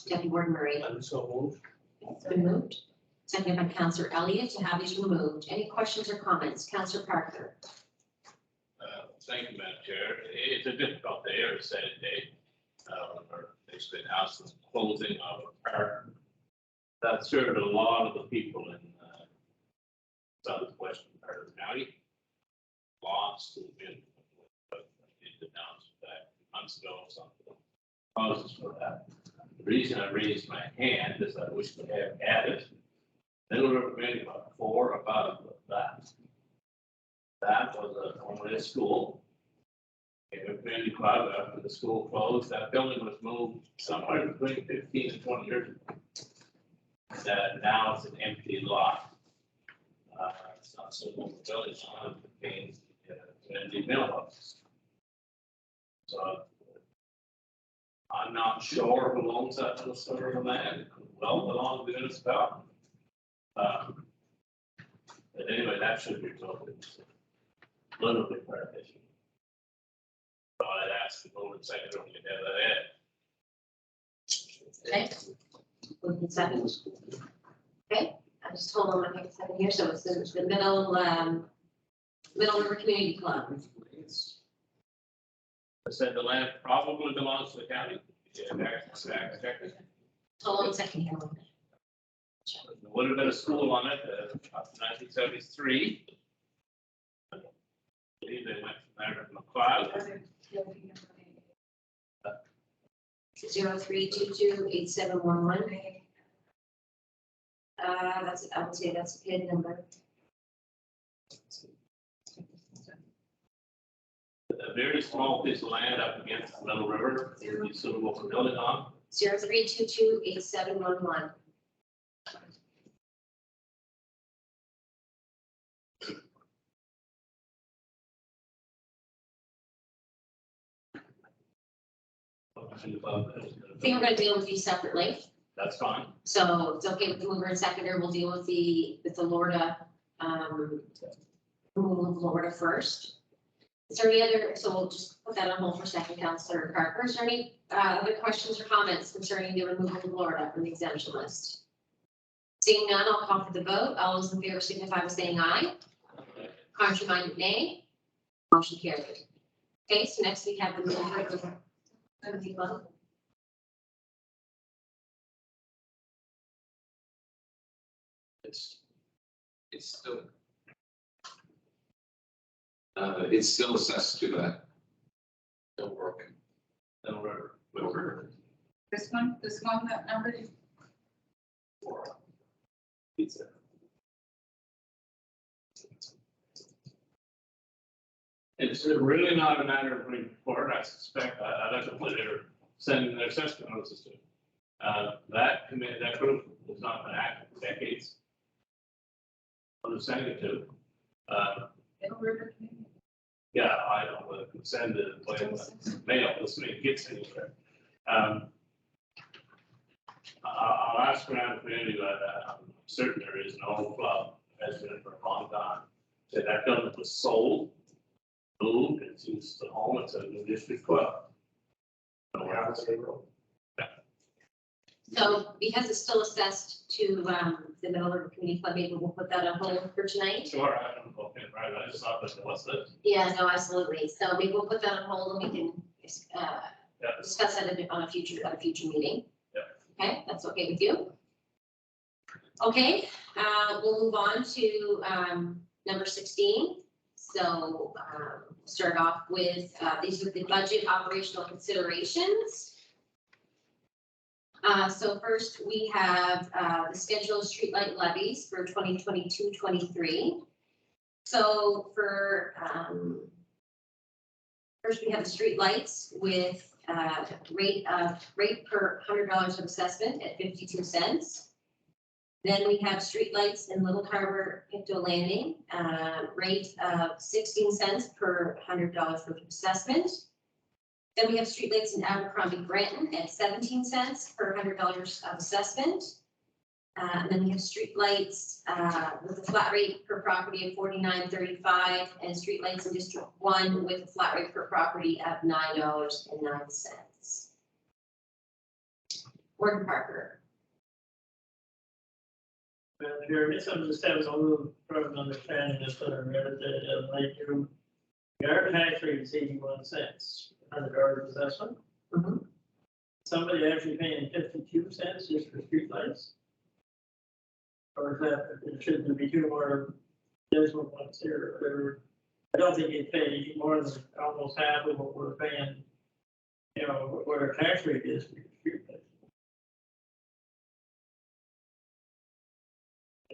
Deputy Warden Murray. I'm so moved. It's been moved. Seconded by Councillor Elliott to have these removed. Any questions or comments? Councillor Parker. Thank you, Madam Chair. It's a difficult day or a sad day. Or basically announced the closing of a park that served a lot of the people in southwestern part of the county. Lost to the announced that months ago or something. Causes for that. The reason I raised my hand is I wish to have added Middle River Community Club for about that. That was only a school. A community club after the school closed. That building was moved somewhere between 15 and 20 years ago. That now it's an empty lot. It's not so much the building on it contains community mailboxes. So I'm not sure who owns that little sort of land. It could well belong to the municipality. But anyway, that should be resolved. Literally partition. So I'd ask the board second to have that in. Okay. Moved in second. Okay, I just hold on, I second here. So it's the Middle River Community Club. I said the land probably belongs to the county. Yeah, Hold on a second here. There would have been a school on it up to 1973. I believe they went from there to McLeod. 03228711. That's, I would say that's a PIN number. A very small piece of land up against the Middle River, would be suitable for building on. 03228711. I think we're gonna deal with these separately. That's fine. So it's okay with the mover and seconder. We'll deal with the Lorda, removal of Lorda first. Is there any other, so we'll just put that on hold for a second, Councillor Parker. Is there any other questions or comments concerning the removal of Lorda from the exemption list? Seeing none, I'll call for the vote. All those in favor signify by saying aye. Contrary-minded, nay. Motion carried. Okay, so next we have the mover of the club. It's still assessed to that. Still working. Middle River. This one, that number is Pizza. It's really not a matter of report. I suspect, I'd like to put it or send their assessment notices to. That committee, that group has not been active for decades. I'm sending it to. Middle River Community. Yeah, I don't know, could send it, mail, this may get anywhere. I'll ask around the community, but I'm certain there is no club, has been for a long time. So that building was sold, moved, it's used the home, it's a new district club. So because it's still assessed to, the Middle River Community Club, maybe we'll put that on hold for tonight. Sure, I don't know, okay, right, I just thought that what's this? Yeah, no, absolutely. So maybe we'll put that on hold and we can, Yeah. discuss that on a future meeting. Yeah. Okay, that's okay with you? Okay, we'll move on to, number 16. So, start off with, these are the budget operational considerations. So first we have, the scheduled streetlight levies for 2022-23. So for, first we have the streetlights with, rate per $100 of assessment at 52 cents. Then we have streetlights in Little Harbor, Pictou Landing, rate of 16 cents per $100 worth of assessment. Then we have streetlights in Abercrombie Granton at 17 cents per $100 of assessment. And then we have streetlights with a flat rate per property of $49.35 and streetlights in District 1 with a flat rate per property of $9.09. Gordon Parker. Here, I guess I'm just having a little problem understanding this, but I read it, like your tax rate is 81 cents, $100 assessment. Somebody actually paying 52 cents just for streetlights? Or is that, should there be two more decimal points here or whatever? I don't think you'd pay more than almost half of what we're paying, you know, what our tax rate is for streetlights.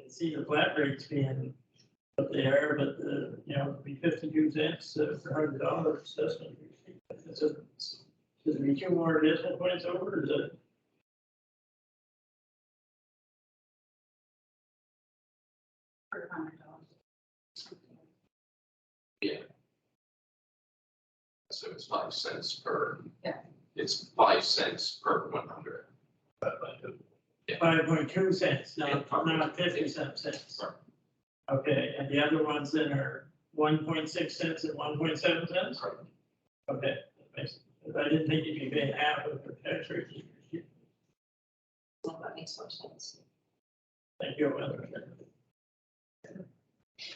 See the flat rates being what they are, but the, you know, it'd be 52 cents for $100 assessment. Should there be two more decimal points over, or is it? Yeah. So it's 5 cents per. Yeah. It's 5 cents per 100. 5.2 cents, Yeah, not 50 cents. Okay, and the other ones then are 1.6 cents and 1.7 cents? Right. Okay, that makes, I didn't think you'd be paying half of the tax rate. Well, that makes more sense. Thank you.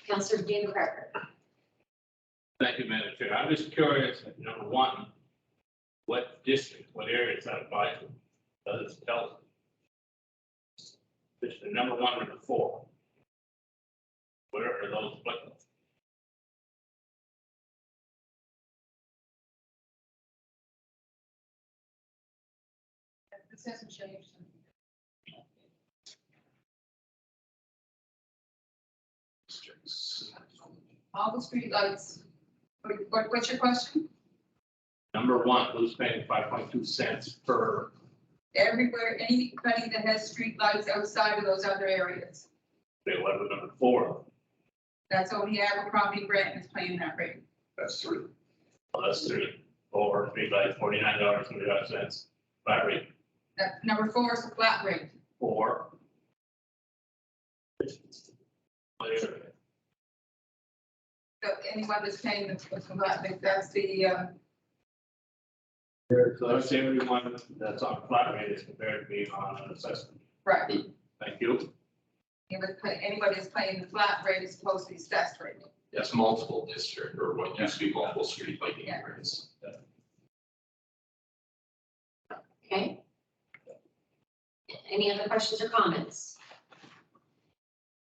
Councillor David Parker. Thank you, Madam Chair. I'm just curious, number one, what district, what area it's that apply to? Does it tell us? Just the number 1 or the 4. Where are those applicable? This hasn't changed. All the streetlights. What's your question? Number 1, who's paying 5.2 cents per? Everywhere, anybody that has streetlights outside of those other areas. Okay, what was number 4? That's only Abercrombie Granton is paying that rate. That's 3. Well, that's 3. 4, 3 by $49.25 flat rate. That number 4 is a flat rate. 4. So anyone that's paying the flat rate, that's the, So that's everyone that's on flat rate is compared to being on an assessment. right. Thank you. Anybody that's paying the flat rate is supposed to be assessed rate. Yes, multiple district or what used to be multiple street lighting Yeah. areas. Okay. Any other questions or comments?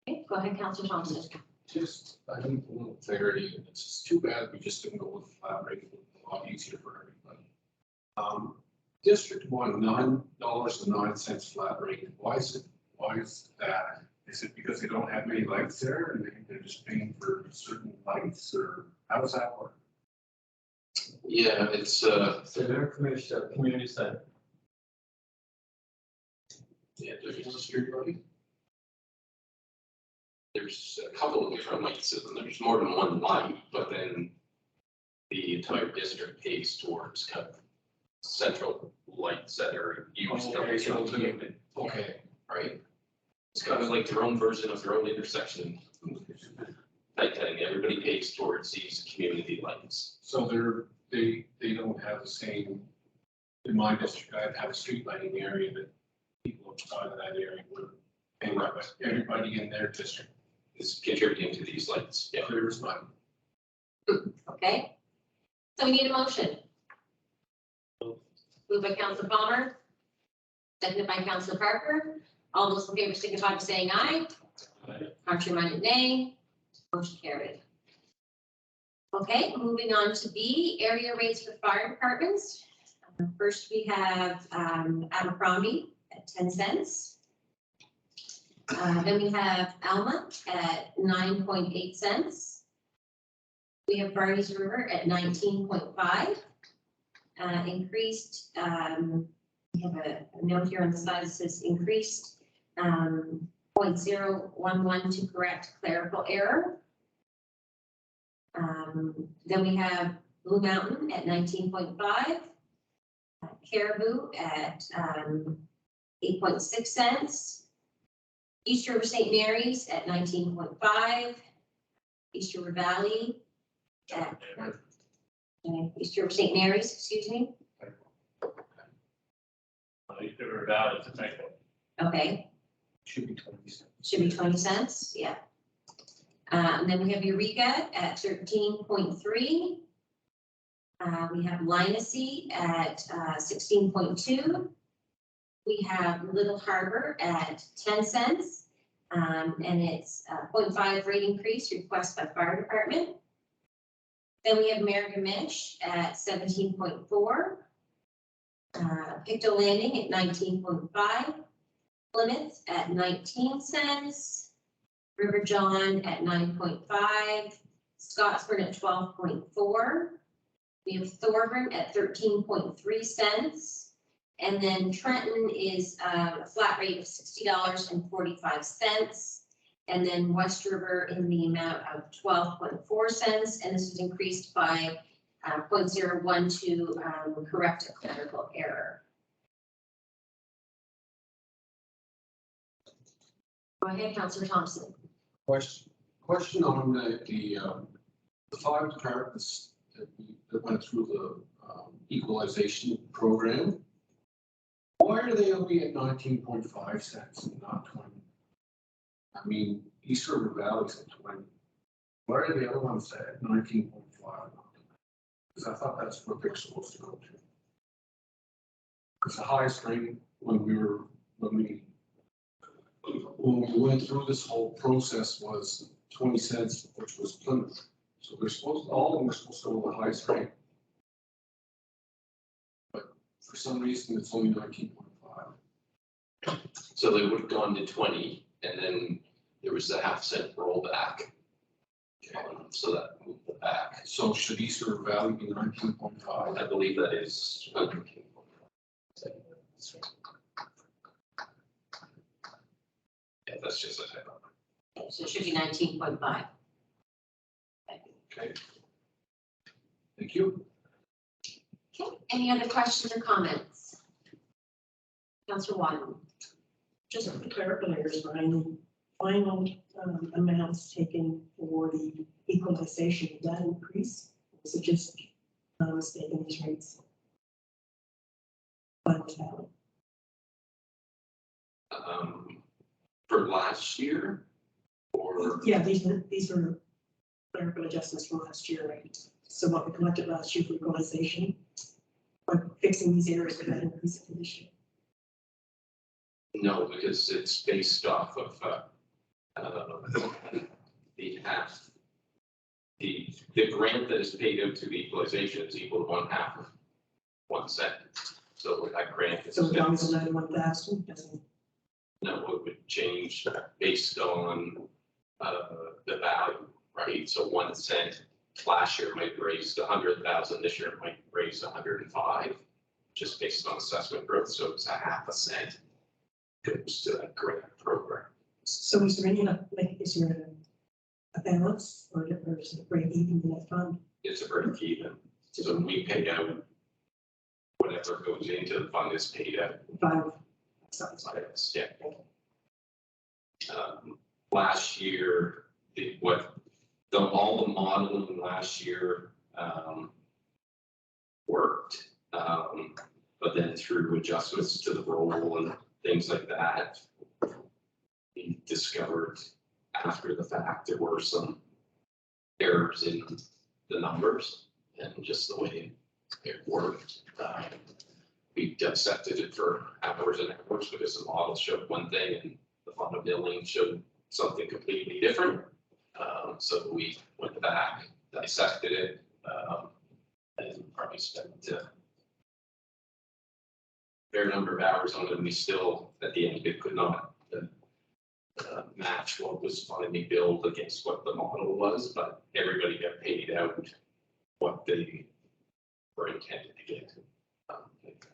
Okay, go ahead, Councillor Thompson. Just, I think a little clarity, it's just too bad we just didn't go with flat rate, it would be a lot easier for everybody. District 1, $9.09 flat rate, why is that? Is it because they don't have many lights there and they're just paying for certain lights, or how does that work? Yeah, it's, So their community center. yeah, there's a street light. There's a couple of different lights, and there's more than one light, but then the entire district pays towards kind of central lights that are used. Okay, so it's limited. Okay. Right? It's kind of like their own version of their own intersection. Type thing, everybody pays towards these community lights. So they don't have the same, in my district, I have a street lighting area that people outside of that area would, and everybody in their district Is contributing to these lights. Yeah. clear as mud. Okay? So we need a motion. Moved by Councillor Palmer, seconded by Councillor Parker. All those in favor signify by saying aye. Contrary minded, nay. Motion carried. Okay, moving on to B, area rates for fire departments. First, we have Abercrombie at 10 cents. Then we have Alma at 9.8 cents. We have Barney's River at 19.5. Increased, we have a note here on the side that says increased 0.011 to correct clerical error. Then we have Blue Mountain at 19.5. Caribou at 8.6 cents. East River St. Mary's at 19.5. East River Valley at East River St. Mary's, excuse me. East River Valley, it's a typo. Okay, Should be 20 cents. should be 20 cents, yeah. And then we have Eureka at 13.3. We have Lynacy at 16.2. We have Little Harbor at 10 cents. And it's a 0.5 rate increase request by fire department. Then we have Miramichi at 17.4. Pictou Landing at 19.5. Plymouth at 19 cents. River John at 9.5. Scottsburn at 12.4. We have Thorburn at 13.3 cents. And then Trenton is a flat rate of $60.45. And then West River in the amount of 12.4 cents. And this was increased by 0.01 to correct a clerical error. Go ahead, Councillor Thompson. Question on the five departments that went through the equalization program. Why are they only at 19.5 cents and not 20? I mean, East River Valley's at 20. Why are the other ones at 19.5? Because I thought that's what they're supposed to go to. Because the highest rate when we went through this whole process was 20 cents, which was Plymouth. So they're supposed, all of them are supposed to go to the highest rate. But for some reason, it's only 19.5. So they would have gone to 20 and then there was a half-cent rollback. So that moved it back. So should East River Valley be 19.5? I believe that is. Yeah, that's just a typo. So it should be 19.5. Okay. Thank you. Okay, any other questions or comments? Councillor Waterman. Just for clarifiers, final amounts taken for the equalization, did that increase? Or was it just mistaken these rates? Final tally. For last year or? Yeah, these were clerical adjustments from last year, right? So what we collected last year for equalization, like fixing these areas with that increase in this year. No, because it's based off of the grant that is paid out to the equalization is equal to 1/2 of 1 cent. So that grant is. So as long as 11,100 doesn't. No, it would change based on the value, right? So 1 cent last year might raise 100,000, this year it might raise 105, just based on assessment growth. So it's a 1/2 cent goes to that grant program. So is there any, is there a balance or is it break even in that fund? It's a break even. So we pay out whatever goes into the fund is paid out. Yeah. Last year, all the modeling last year worked, but then through adjustments to the roll and things like that. We discovered after the fact there were some errors in the numbers and just the way it worked. We dissected it for hours and hours because the model showed one thing and the final billing showed something completely different. So we went back, dissected it, and probably spent a fair number of hours on it. And we still, at the end of it, could not match what was finally billed against what the model was, but everybody got paid out what they were intended to get.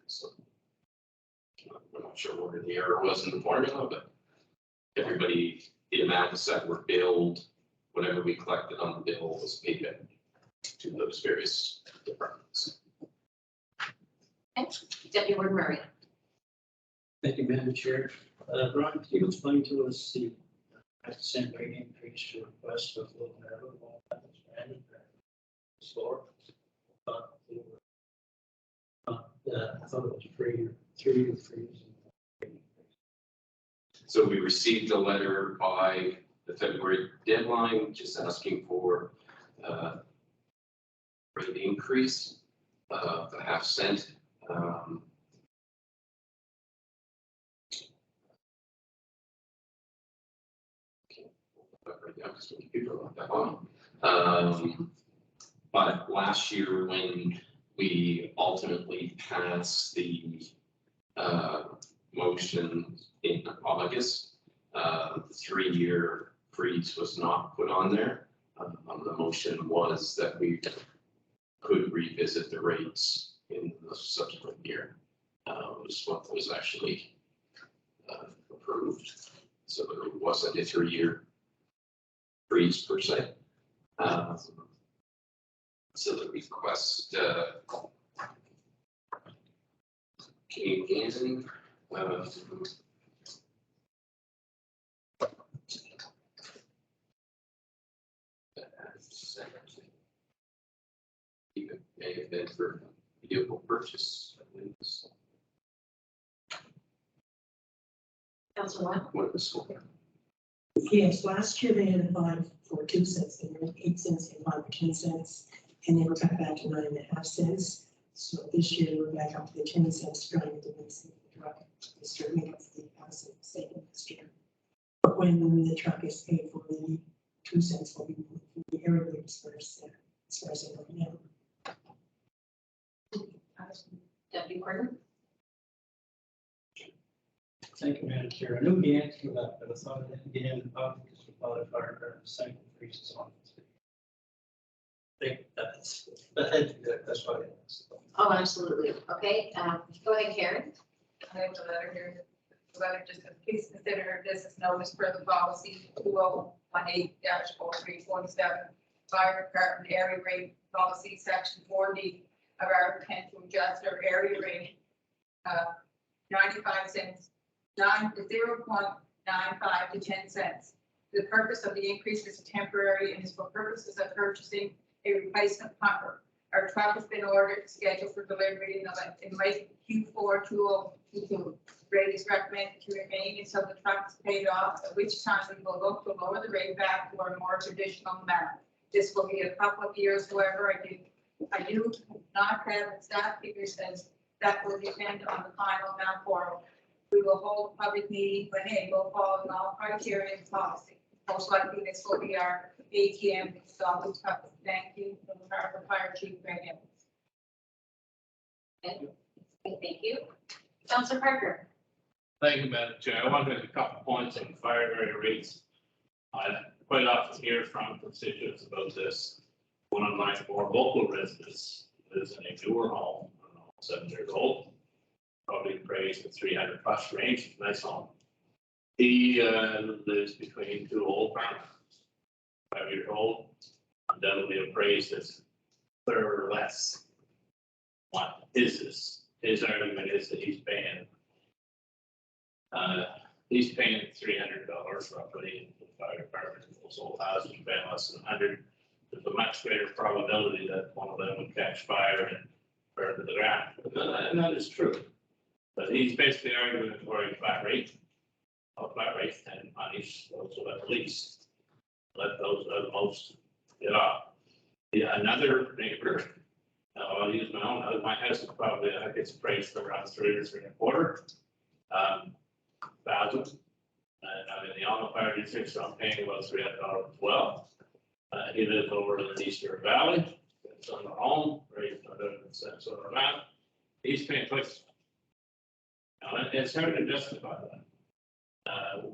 So I'm not sure where the error was in the formula, but everybody, the amounts that were billed, whatever we collected on the bill was paid out to those various departments. Thanks. Deputy Warden Murray. Thank you, Madam Chair. Brian, can you explain to us the % rate increase to request of Little Meadow? Slower. I thought it was free, 3 to 3. So we received a letter by the February deadline, just asking for rate increase of a half cent. But last year, when we ultimately passed the motion in August, the 3-year freeze was not put on there. The motion was that we could revisit the rates in the subsequent year. Was what was actually approved. So it wasn't a 3-year freeze per se. So the request came in. Even may have been for vehicle purchase. Councilor Webb. What was for? Yes, last year they had applied for 2 cents, they were 8 cents, they applied for 10 cents, and they were cut back to 9.5 cents. So this year we're back up to the 10 cents, trying to make the truck, Mr. make up for the housing saving this year. But when the truck is paid for, the 2 cents will be the area dispersed, as far as I know now. Deputy Warden. Thank you, Madam Chair. I knew the answer to that, but I thought I didn't get into public because we thought if our second increases on it. I think that's why I asked. Oh, absolutely. Okay, go ahead, Karen. I have the letter here. The letter just says, please consider this as notice for the policy 2018-4347, fire department area rate policy section 4D of our intent to adjust our area rate 95 cents, 0.95 to 10 cents. The purpose of the increase is temporary and is for purposes of purchasing a replacement pumper. Our truck has been ordered, scheduled for delivery in late Q4 2022. Rate is recommended to remain until the truck is paid off, at which time we will look to lower the rate back to our more traditional amount. This will be a couple of years, however, I do not have exact figures as that will depend on the final amount borrowed. We will hold a public meeting when able, following all criteria and policy. Most likely this will be our ATM installment truck. Thank you, from the Fire Chief Greg Evans. Okay. Thank you. Councilor Parker. Thank you, Madam Chair. I want to make a couple points on fire area rates. I quite often hear from constituents about this. One of my more local residents lives in a newer home, 7 years old, probably appraised at 300 plus range, nice home. He lives between 2 old farms, 5-year-old, undoubtedly appraised as third or less. What is this? His argument is that he's paying $300 roughly. The fire department, most old houses are paying less than 100. There's a much greater probability that one of them would catch fire and burn to the ground. And that is true. But he's basically arguing for a flat rate, and punish those who have the least. Let those who have the most get off. Yeah, another neighbor, I'll use my own, my house is probably, I think it's appraised around 3 or 3.25 thousand. And I'm in the Alma Fire District, so I'm paying about $300 as well. He lives over in the Eastern Valley, it's on the home, raised under the sense of that. He's paying twice. Now, it's hard to justify that.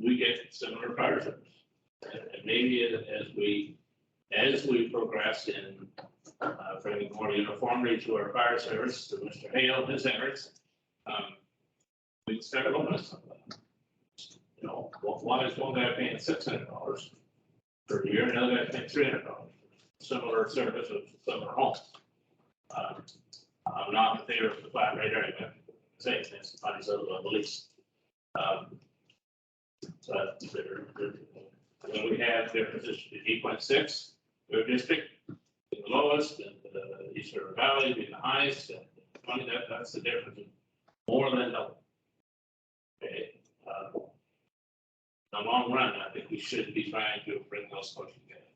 We get similar fire service. And maybe as we progress in bringing more uniformity to our fire service, to Mr. Hale, his efforts, we can start looking at some of that. You know, why is one guy paying $600 per year, and another guy paying $300? Similar service of similar homes. I'm not in favor of the flat rate anyway. Say it's the money's out of the lease. But when we have their position at 8.6, their district being the lowest, and the Eastern Valley being the highest, and that's the difference. More than double. Okay. In the long run, I think we should be trying to bring those closer together.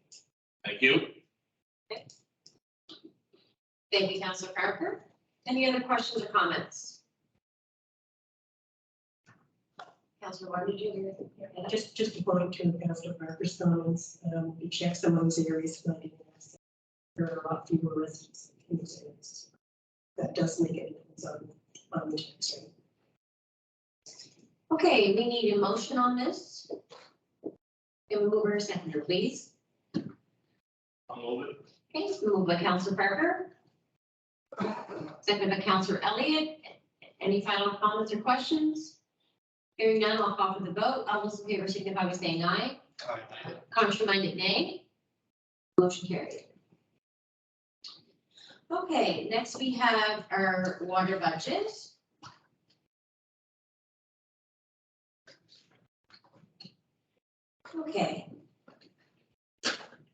Thank you. Thank you, Councillor Parker. Any other questions or comments? Councillor, what did you do? Just to point to Councillor Parker's comments, you check some of those areas, but there are a lot fewer residents in those areas. That does make a difference on the tax rate. Okay, we need a motion on this. Can we move her seconder, please? I'll move it. Okay, moved by Councillor Parker. Seconded by Councillor Elliott. Any final comments or questions? Hearing none, I'll call for the vote. All those in favor signify by saying aye. Contrary minded, nay. Motion carried. Okay, next we have our water budget. Okay.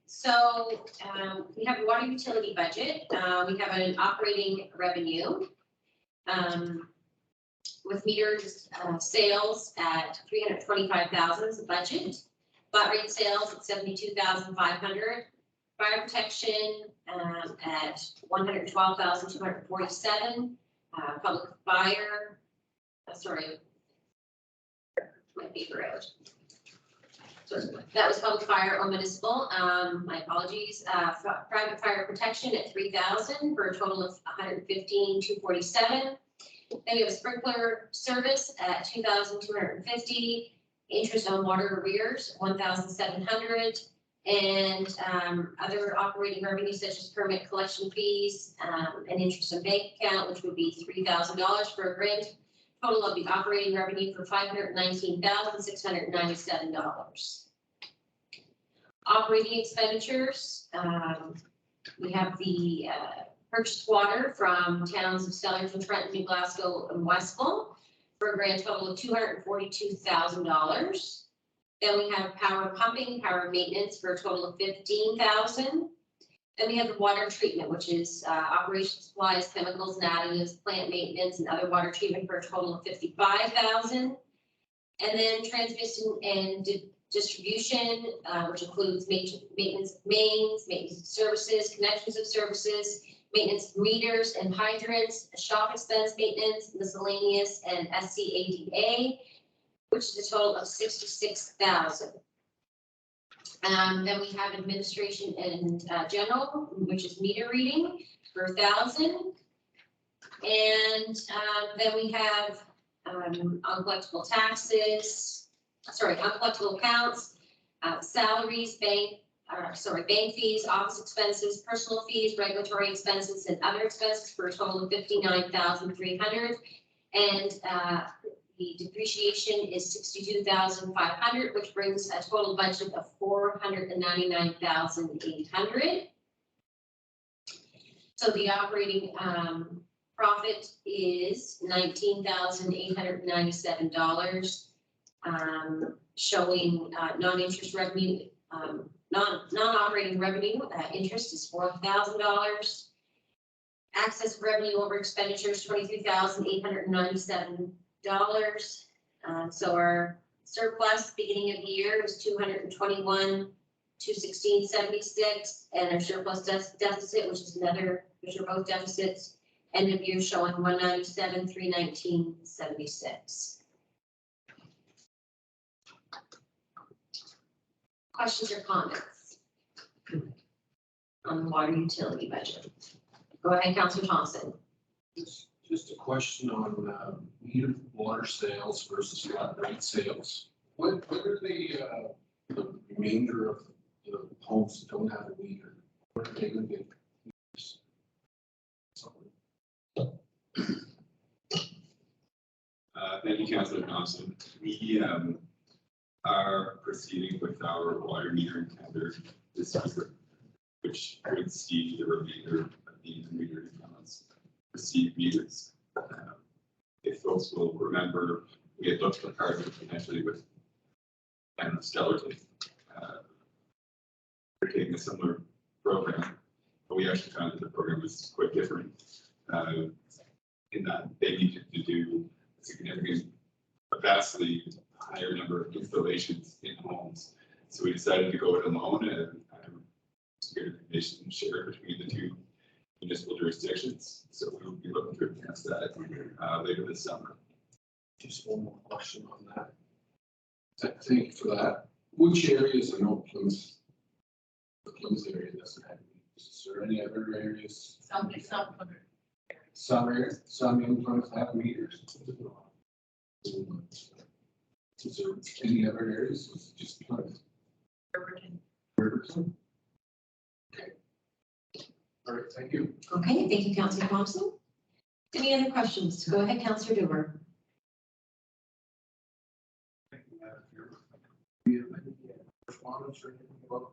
So we have a water utility budget. We have an operating revenue with meters sales at 325,000 is the budget. Flat rate sales at 72,500. Fire protection at 112,247. Public fire, my paper out. That was public fire or municipal. My apologies. Private fire protection at 3,000 for a total of 115,247. Then we have a sprinkler service at 2,250. Interest on water arrears 1,700, and other operating revenues such as permit collection fees and interest on bank account, which would be $3,000 for a grand total of the operating revenue for $519,697. Operating expenditures, we have the purchased water from towns of Stellarton, Trenton, New Glasgow, and Westville for a grand total of $242,000. Then we have power pumping, power maintenance for a total of $15,000. Then we have the water treatment, which is operation supplies, chemicals and additives, plant maintenance, and other water treatment for a total of $55,000. And then transmission and distribution, which includes maintenance of mains, maintenance of services, connections of services, maintenance of meters and hydrants, shop expense maintenance, miscellaneous, and SCADA, which is a total of $66,000. Then we have administration and general, which is meter reading for $1,000. And then we have uncollectible taxes, uncollectible accounts, salaries, bank fees, office expenses, personal fees, regulatory expenses, and other expenses for a total of $59,300. And the depreciation is $62,500, which brings a total budget of $499,800. So the operating profit is $19,897, showing non-interest revenue, non-operating revenue. Interest is $4,000. Access revenue over expenditures, $23,897. So our surplus beginning of the year was 221,216.76, and our surplus deficit, which is another, which are both deficits, end of year showing 197,319.76. Questions or comments on the water utility budget? Go ahead, Councilor Thompson. Just a question on metered water sales versus flat rate sales. What are the remainder of the homes that don't have a meter? What are they going to get? Thank you, Councilor Thompson. We are proceeding with our water metering tender this year, which would see the remainder of the metered accounts receive meters. If folks will remember, we had looked at cars potentially with Stellarton taking a similar program, but we actually found that the program was quite different in that they needed to do a significant, vastly higher number of installations in homes. So we decided to go it alone and get information shared between the two municipal jurisdictions. So we will be looking to advance that later this summer. Just one more question on that. Thank you for that. Which areas are no Plymouth? The Plymouth area doesn't have meters. Is there any other areas? Some in Plymouth have meters. Is there any other areas? Is it just Plymouth? Riverton. Okay. All right, thank you. Okay, thank you, Councilor Thompson. Any other questions? Go ahead, Councilor Dewar. Do you have any correspondence or anything about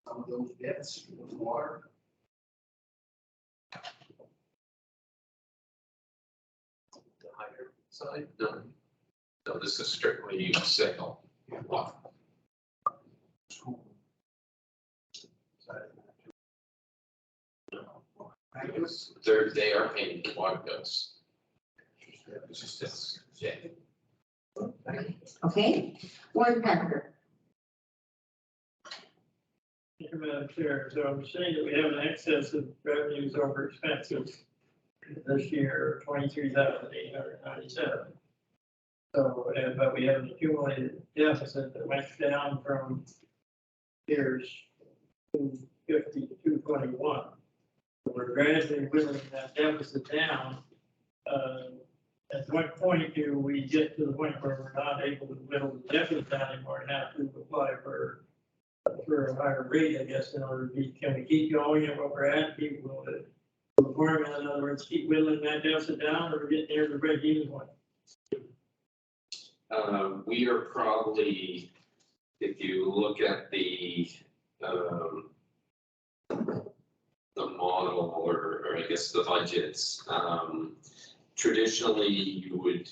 some of those debts with water? The higher side, no. No, this is strictly sale. Wow. They are paying water bills. It's just this, yeah. Okay, Warren Parker. Thank you, Madam Chair. So I'm saying that we have an excess of revenues over expenses this year, 23,897. So, but we have an accumulated deficit that went down from years 250 to 221. So we're gradually whittling that deficit down. At what point do we get to the point where we're not able to whittle the deficit down anymore and have to apply for a higher rate, I guess, in order to be, can we keep going at what we're at? People will, in other words, keep whittling that deficit down, or get near the break even point? We are probably, if you look at the model or I guess the budgets, traditionally you would,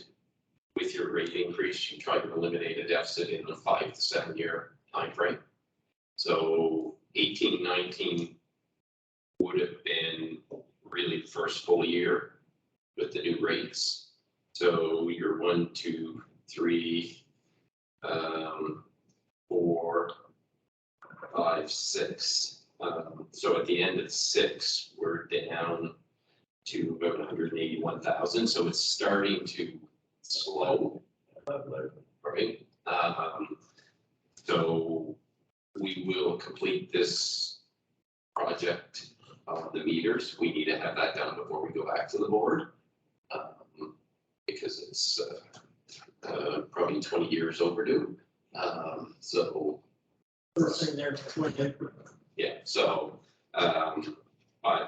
with your rate increase, you try to eliminate a deficit in a 5 to 7 year time frame. So 18, 19 would have been really the first full year with the new rates. So you're 1, 2, 3, 4, 5, 6. So at the end of 6, we're down to about 181,000. So it's starting to slow, right? So we will complete this project of the meters. We need to have that done before we go back to the board, because it's probably 20 years overdue. So First thing there, yeah, so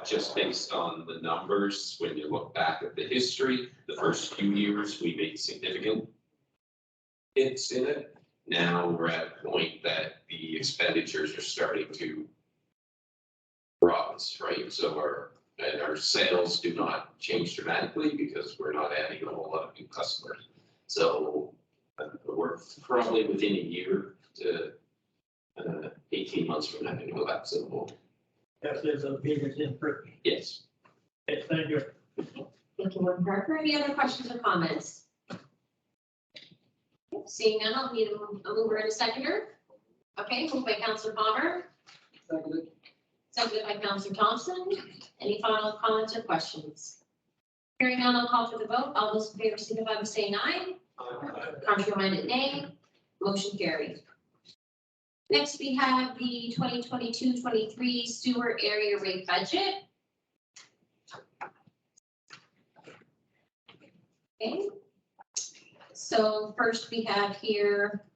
just based on the numbers, when you look back at the history, the first few years we made significant hits in it. Now we're at a point that the expenditures are starting to rise, right? So our sales do not change dramatically because we're not adding a whole lot of new customers. So we're probably within a year to 18 months from having to go back to the board. If there's a meters in for. Yes. Okay, thank you. Thank you, Warden Parker. Any other questions or comments? Seeing none, I'll need a mover and a seconder. Okay, moved by Councillor Palmer, seconded by Councillor Thompson. Any final comments or questions? Hearing none, I'll call for the vote. All those in favor signify by saying aye. Contrary minded, nay. Motion carried. Next, we have the 2022-23 sewer area rate budget. Okay. So first we have here.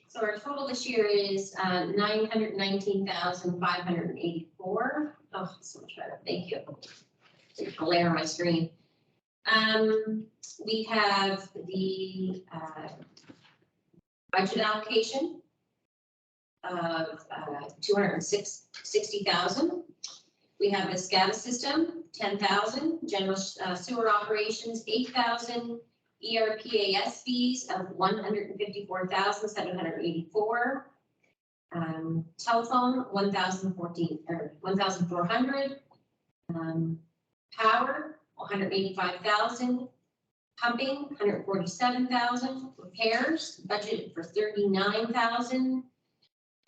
So our total this year is 919,584. Oh, so much better. Thank you. There's a layer on my screen. We have the budget allocation of 260,000. We have the SCADA system, 10,000, general sewer operations, 8,000, ERPAS fees of 154,784. Telephone, 1,014 or 1,400. Power, 185,000. Pumping, 147,000. Repairs, budgeted for 39,000.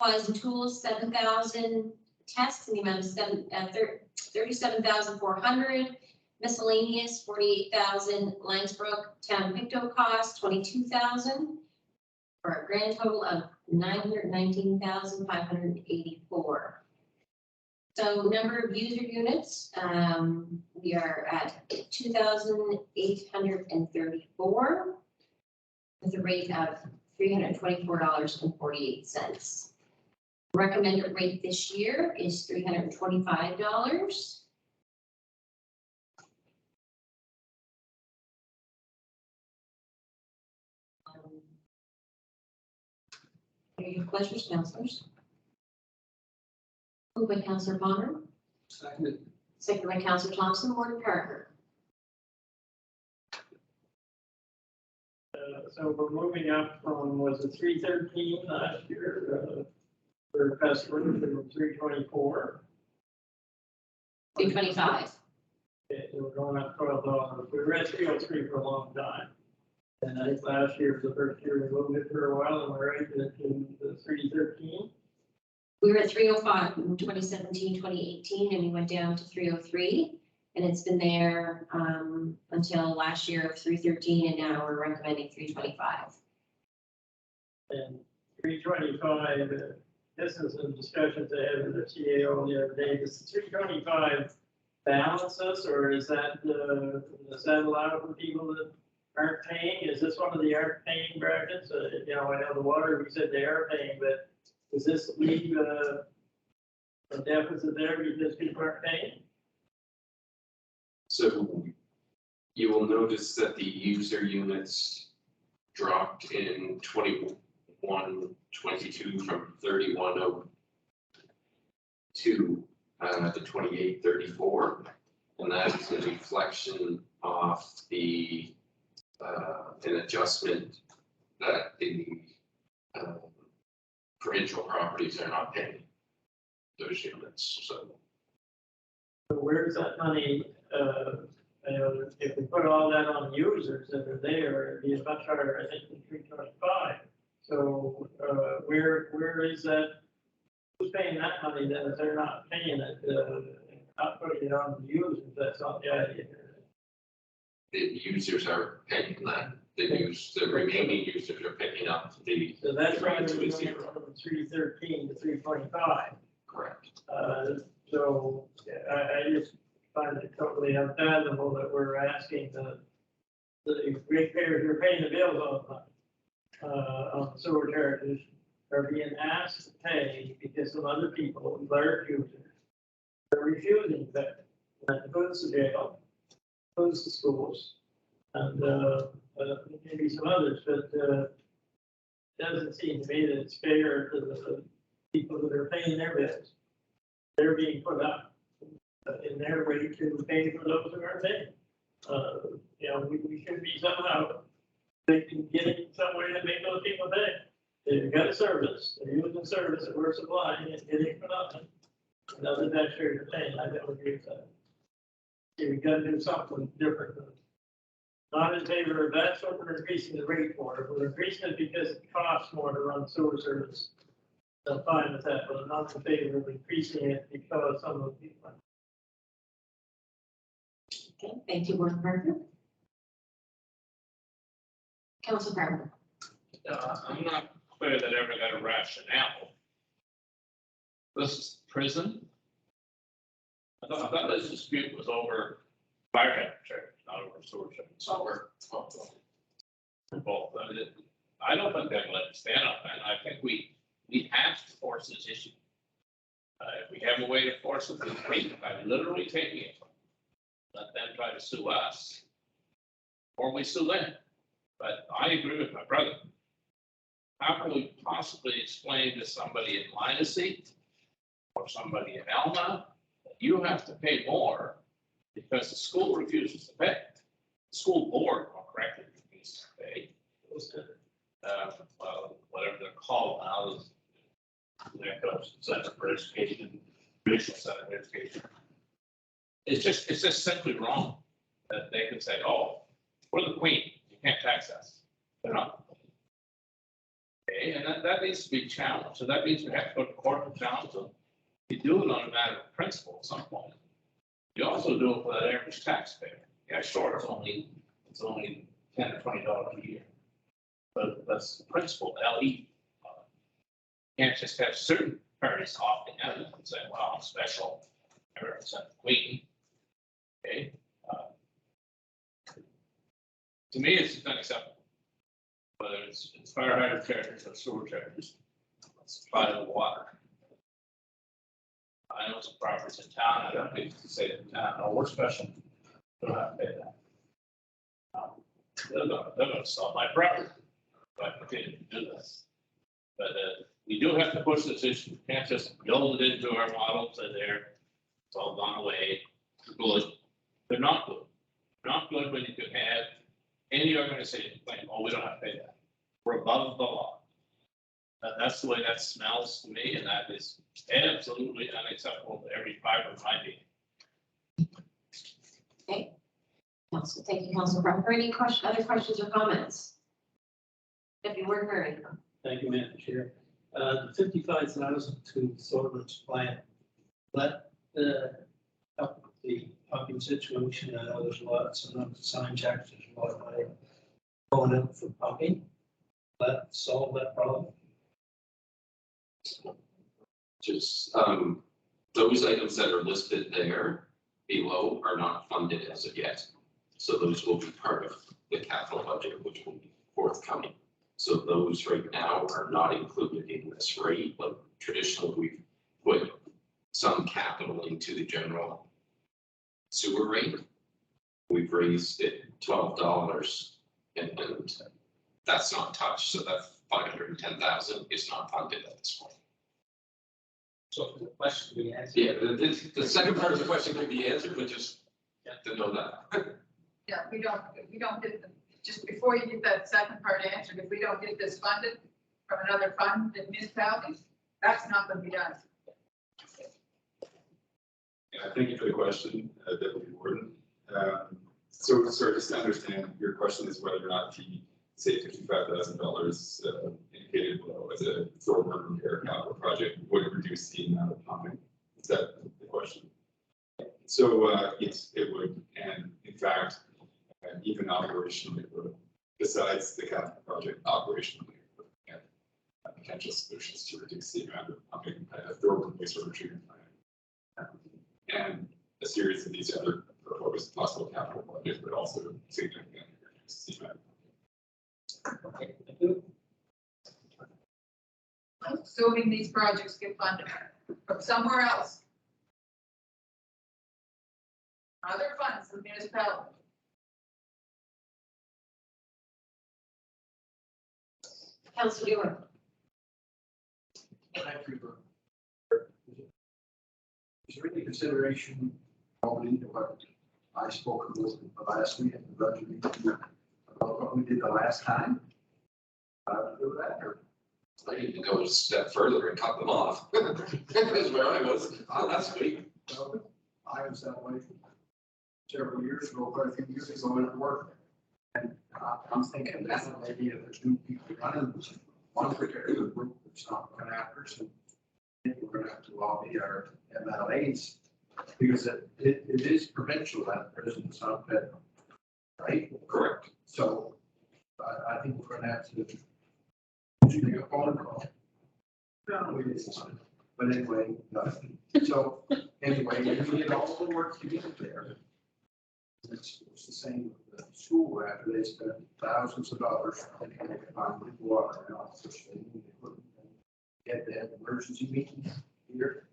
Supplies and tools, 7,000. Tests in the amount of 37,400. Miscellaneous, 48,000. Langsbrook Town Picto cost, 22,000. For a grand total of 919,584. So number of user units, we are at 2,834 with a rate of $324.48. Recommended rate this year is $325. What are your pleasures, councillors? Moved by Councillor Palmer. Seconded by Councillor Thompson. Warden Parker. So we're moving up from, was it 313 last year, for customers, to 324. 325. Okay, so we're going up $12. We were at 303 for a long time. And I think last year was the first year we moved it for a while, and we're right to the 313. We were at 305 in 2017, 2018, and we went down to 303. And it's been there until last year of 313, and now we're recommending 325. And 325, this is a discussion I had with the CAO the other day. Does the 325 balance us, or is that allowed for people that aren't paying? Is this one of the aren't paying brackets? You know, I know the water, we said they are paying, but does this leave a deficit there because people aren't paying? So you will notice that the user units dropped in 21-22 from 3102 to 2834. And that is a reflection of the an adjustment that the provincial properties are not paying those units. So where's that money? You know, if we put all that on users that are there, it'd be much harder, I think, than 325. So where is that? Who's paying that money then if they're not paying it? Not putting it on the users, that's not the idea. the users are paying that. The remaining users are picking up the. So that's why to we're a going zero. from 313 to 325. Correct. So I just find it totally unfathomable that we're asking the ratepayers who are paying the bills on the sewer charges are being asked to pay because some other people, large users, are refusing to pay. And it goes to jail, goes to schools, and maybe some others, but it doesn't seem to me that it's fair to the people that are paying their bills. They're being put up in their rate to pay for those who aren't paying. You know, we should be somehow, they can get it some way to make those people pay. They've got a service, they're using service that we're supplying and getting for nothing. Another taxpayer you're paying, I don't agree with that. You gotta do something different. Not in favor of that, so we're increasing the rate for it. We're increasing it because it costs more to run sewer service. I'm fine with that, but I'm not in favor of increasing it because some of the people. Okay, thank you, Board Member. Council Cramer. I'm not clear that I ever got a rationale. This is prison. I thought this dispute was over fire temperature, not over sewer charge. It's over. Both. I don't think they're going to stand up, and I think we have to force this issue. If we have a way to force it, by literally taking it, let them try to sue us, or we sue them. But I agree with my brother. How can we possibly explain to somebody in Linesy or somebody in Elma that you have to pay more because the school refuses to pay? The school board, more correctly, refuses to pay. Well, whatever they're called now, the Center for Education, Regional Center for Education. It's just simply wrong that they can say, oh, we're the queen, you can't tax us. They're not. Okay, and that needs to be challenged. So that means we have to go to court and challenge them. You do it on a matter of principle at some point. You also do it for that average taxpayer. Yeah, sure, it's only $10 or $20 a year. But that's the principle, LE. Can't just have certain parties opting out and say, well, I'm special, I represent the queen. Okay. To me, it's unacceptable. Whether it's fire hydrant charges or sewer charges, supply of water. I know some properties in town, I don't need to say it in town, oh, we're special. We don't have to pay that. They're gonna sell my property if I continue to do this. But we do have to push this issue. We can't just build it into our models and it's all gone away. Good. They're not good. They're not good when you can have any organization claim, oh, we don't have to pay that. We're above the law. That's the way that smells to me, and that is absolutely unacceptable to every fiber of my being. Okay. Council, thank you, Council Cramer. Any other questions or comments? Deputy Warden Murray. Thank you, Madam Chair. The 55,000 to Thornton's plant, help with the pumping situation. I know there's lots of sign checks, there's a lot of money going up for pumping. That solve that problem. Just, those items that are listed there below are not funded as of yet. So those will be part of the capital budget, which will be forthcoming. So those right now are not included in this rate, but traditionally we've put some capital into the general sewer rate. We've raised it $12 and that's not touched. So that 510,000 is not funded at this point. So the question we answered. Yeah, the second part of the question could be answered, but just to know that. Yeah, we don't get the, just before you get that second part answered, if we don't get this funded from another fund in municipalities, that's not going to be done. Yeah, thank you for the question, Deputy Warden. So just to understand, your question is whether or not the, say, $55,000 indicated below as a Thorburn repair capital project would reduce the amount of pumping. Is that the question? So yes, it would, and in fact, even operationally, it would. Besides the capital project, operationally, it would get potential solutions to reduce the amount of pumping at a Thorburn wastewater treatment plant. And a series of these other proposed possible capital projects would also significantly reduce the amount. Okay, thank you. Assuming these projects get funded from somewhere else. Other funds from municipality. Council York. Is there any consideration, probably, what I spoke about the last week at the budget meeting about what we did the last time? Do that, or I need to go a step further and cut them off. That's where I was last week. I was that way several years ago, quite a few years ago, and it worked. And I'm thinking that's maybe if there's new people running one particular group that's not looking after us, and maybe we're gonna have to lobby our MLAs, because it is provincial, that prison, it's not federal, right? Correct. So I think we're gonna have to make a phone call. No, we didn't. But anyway, so anyway, we did all the work to get there. It's the same with the school after they spent thousands of dollars thinking they could find new water and all such thing. They had emergency meetings here.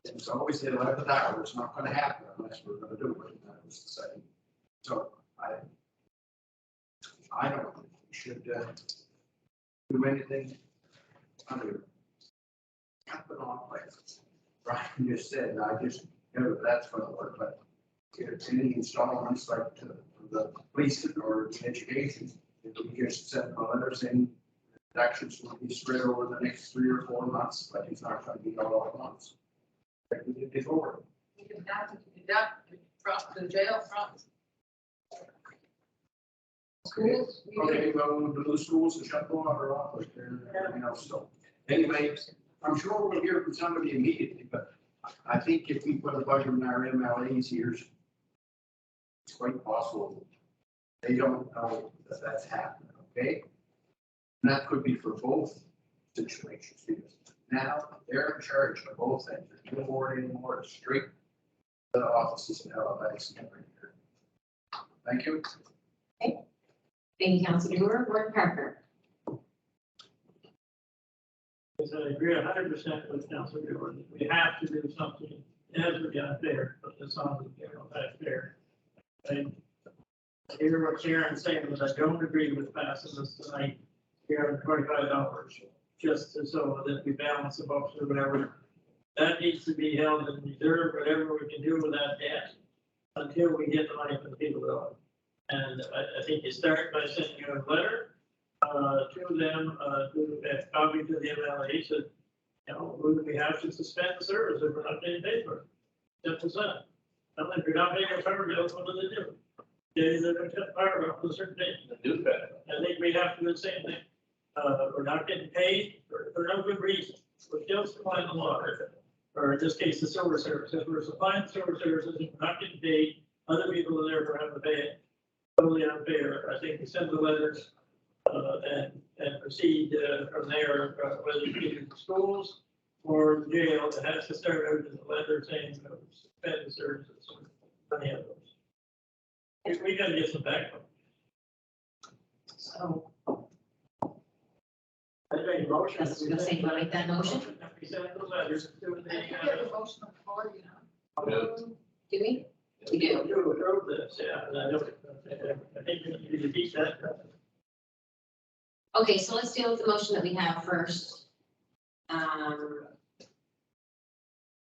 It's always the 11th hour. It's not going to happen unless we're going to do it. And that was the same. So I don't think we should do anything under happen on places. Brian just said, and I just know that that's going to work, but any installments like to the police or education, if we just send a letter saying actions will be spread over the next 3 or 4 months, but it's not going to be all at once. Like we did before. You can have to deduct from the jail front. Schools. Okay, well, we'll do the schools and shut the water off, like everything else, so. Anyway, I'm sure we'll hear from somebody immediately, but I think if we put a budget in our MLA's ears, it's quite possible they don't know that that's happening, okay? And that could be for both situations, because now they're in charge of both things. There's no more anymore to straight the offices in Halifax and every year. Thank you. Thank you, Councilor Brewer. Gordon Parker. Because I agree 100% with Councilor Brewer, that we have to do something as we got there, but it's not, taxpayer. And I hear what Sharon's saying, but I don't agree with passing this tonight. $325, just so that we balance the books or whatever. That needs to be held in reserve, whatever we can do with that debt, until we get the money from the people going. And I think you start by sending a letter to them, to copy to the MLA, said, you know, we have to suspend the service if we're not getting paid for it. Simple as that. And if you're not paying our power bills, what do they do? They're going to cut power bill to a certain date. Do that. I think we have to do the same thing. We're not getting paid for no good reason. We're still supplying the water, or in this case, the sewer service. If we're supplying sewer services and we're not getting paid, other people are there for having to pay it. Totally unfair. I think we send the letters and proceed from there, whether you get to schools or jail. It has to start out as a letter saying suspend the services or any of those. We got to get some backup. So, I make a motion. I was gonna say, do I make that motion? We send the letters to the. I think you have a motion on the floor, you know. Do we? We do. You approve this, yeah, and I think you need to beat that. Okay, so let's deal with the motion that we have first.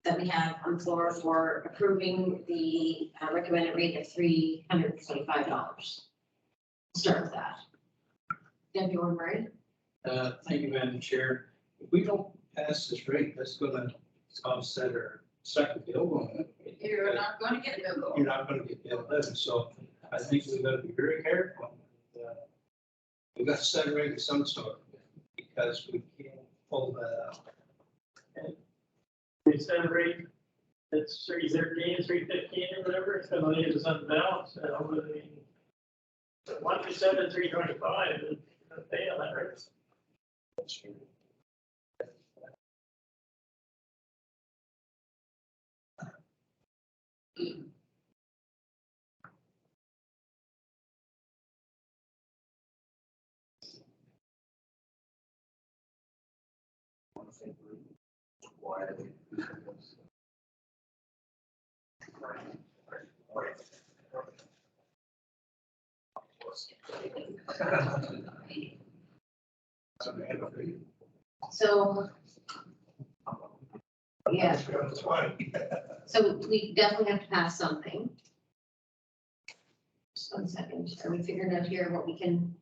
That we have on the floor for approving the recommended rate of $325. Start with that. Deputy Warden Murray? Thank you, Madam Chair. If we don't pass this rate, that's gonna offset our second bill on it. You're not going to get a bill. You're not gonna get bill levy, so I think we've got to be very careful. We've got to set a rate of some sort, because we can't pull that out. We set a rate, it's 313, 315 or whatever, it's gonna leave us unbalanced, and I mean, once we set it 325, it's gonna pay on that rate. So, yeah, so we definitely have to pass something. Just 1 second, are we figuring out here what we can?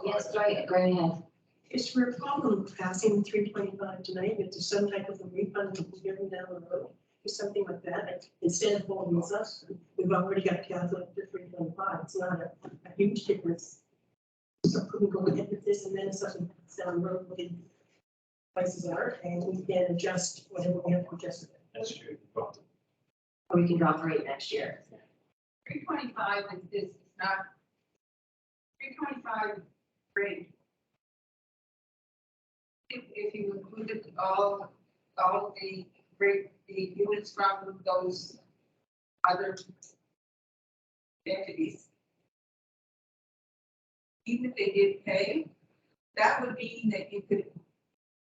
Yes, go ahead. Is there a problem passing 325 tonight, if there's some type of a refund to be given down the road, or something like that, instead of holding us up, we've already got calculated to 325, it's not a huge difference. So could we go ahead with this and then something down the road, what the prices are, and we can adjust whatever we have to adjust. That's true. Or we can drop rate next year. 325 is not, 325 rate. If you included all the rate, the units from those other entities, even if they did pay, that would mean that you could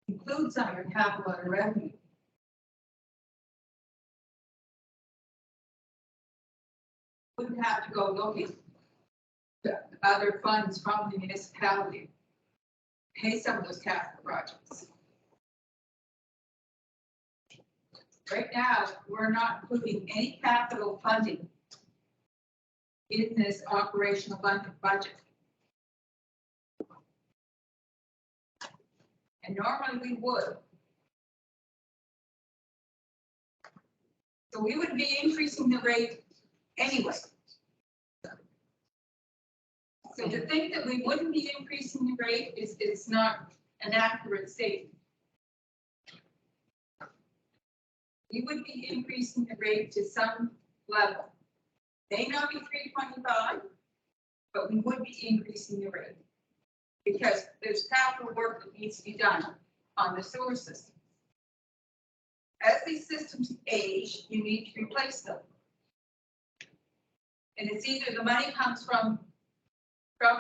include some of your capital and revenue. Wouldn't have to go looking to other funds from the municipality, pay some of those capital projects. Right now, we're not including any capital funding in this operational budget. And normally we would. So we would be increasing the rate anyway. So to think that we wouldn't be increasing the rate is not an accurate statement. We would be increasing the rate to some level. May not be 325, but we would be increasing the rate. Because there's capital work that needs to be done on the sewer system. As these systems age, you need to replace them. And it's either the money comes from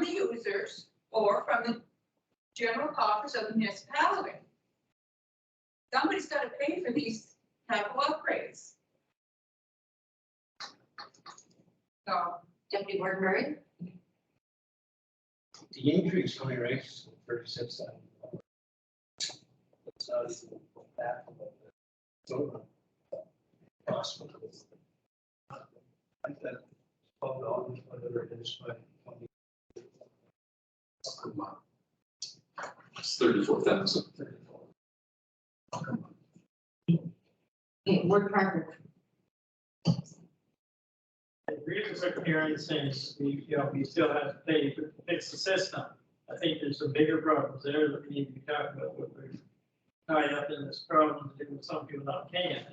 the users or from the general coffers of the municipality. Somebody's got to pay for these capital upgrades. So, Deputy Warden Murray? The increase only raised 36 cents. It's not even that. Possible. Like that, $12, whatever it is, but. It's 34,000. Okay, Ward Parker. I agree with what Karen says, we still have to pay to fix the system. I think there's some bigger problems there that we need to be talking about, what we're tied up in this problem to do with some people not paying.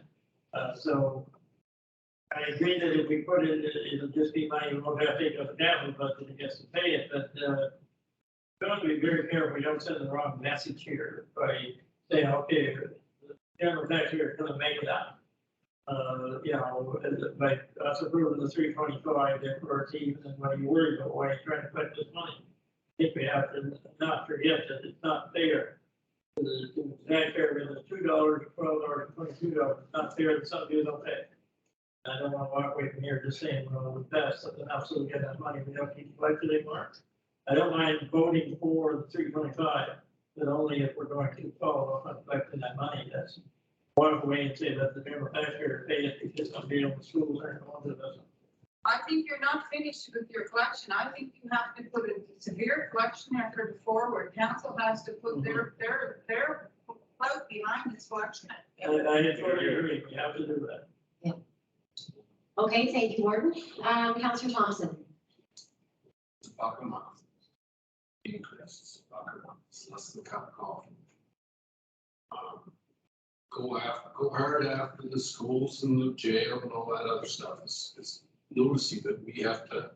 So I agree that if we put it, it'll just be money, we won't have to take out the capital budget, I guess, to pay it, but, we have to be very careful, we don't send the wrong message here by saying, okay, the general taxpayer is gonna make it up. Like us approving the 325, therefore it's even, and what are you worried about, why are you trying to collect this money? I think we have to not forget that it's not fair to the taxpayer, whether it's $2, $12, or $22, it's not fair that some people don't pay. I don't want to walk away from here just saying, well, we passed something else, so we get that money, we don't keep collecting anymore. I don't mind voting for the 325, but only if we're going to follow up on collecting that money. That's walk away and say that the general taxpayer pay it because some deal with schools aren't the ones that doesn't. I think you're not finished with your collection. I think you have to put a severe collection effort forward. Council has to put their float behind this collection. I totally agree, we have to do that. Okay, thank you, Warden. Councillor Thompson. Buck a month. Increases, buck a month, it's less than a cup of coffee. Go hard after the schools and the jail and all that other stuff. It's noticing that we have to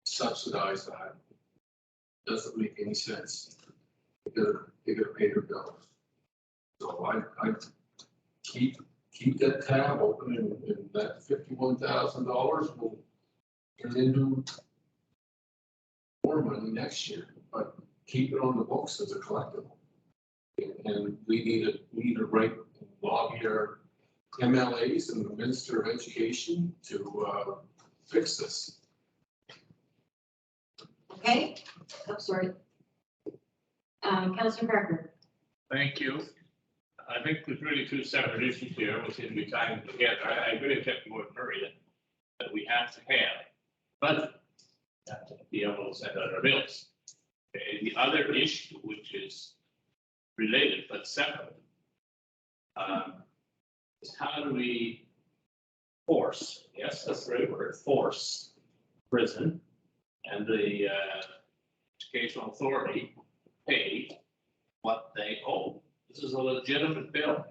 subsidize that. Doesn't make any sense. They gotta pay their bills. So I keep that tab open and that $51,000 will turn into more money next year, but keep it on the books as a collectible. And we need to write lobby our MLAs and the Minister of Education to fix this. Okay, oh, sorry. Councillor Parker. Thank you. I think there's really two separate issues here, which can be tied together. I agree with Deputy Warden Murray that we have to have budget to be able to send out our bills. Okay, the other issue, which is related but separate, is how do we force, yes, that's the right word, force prison and the educational authority pay what they owe. This is a legitimate bill.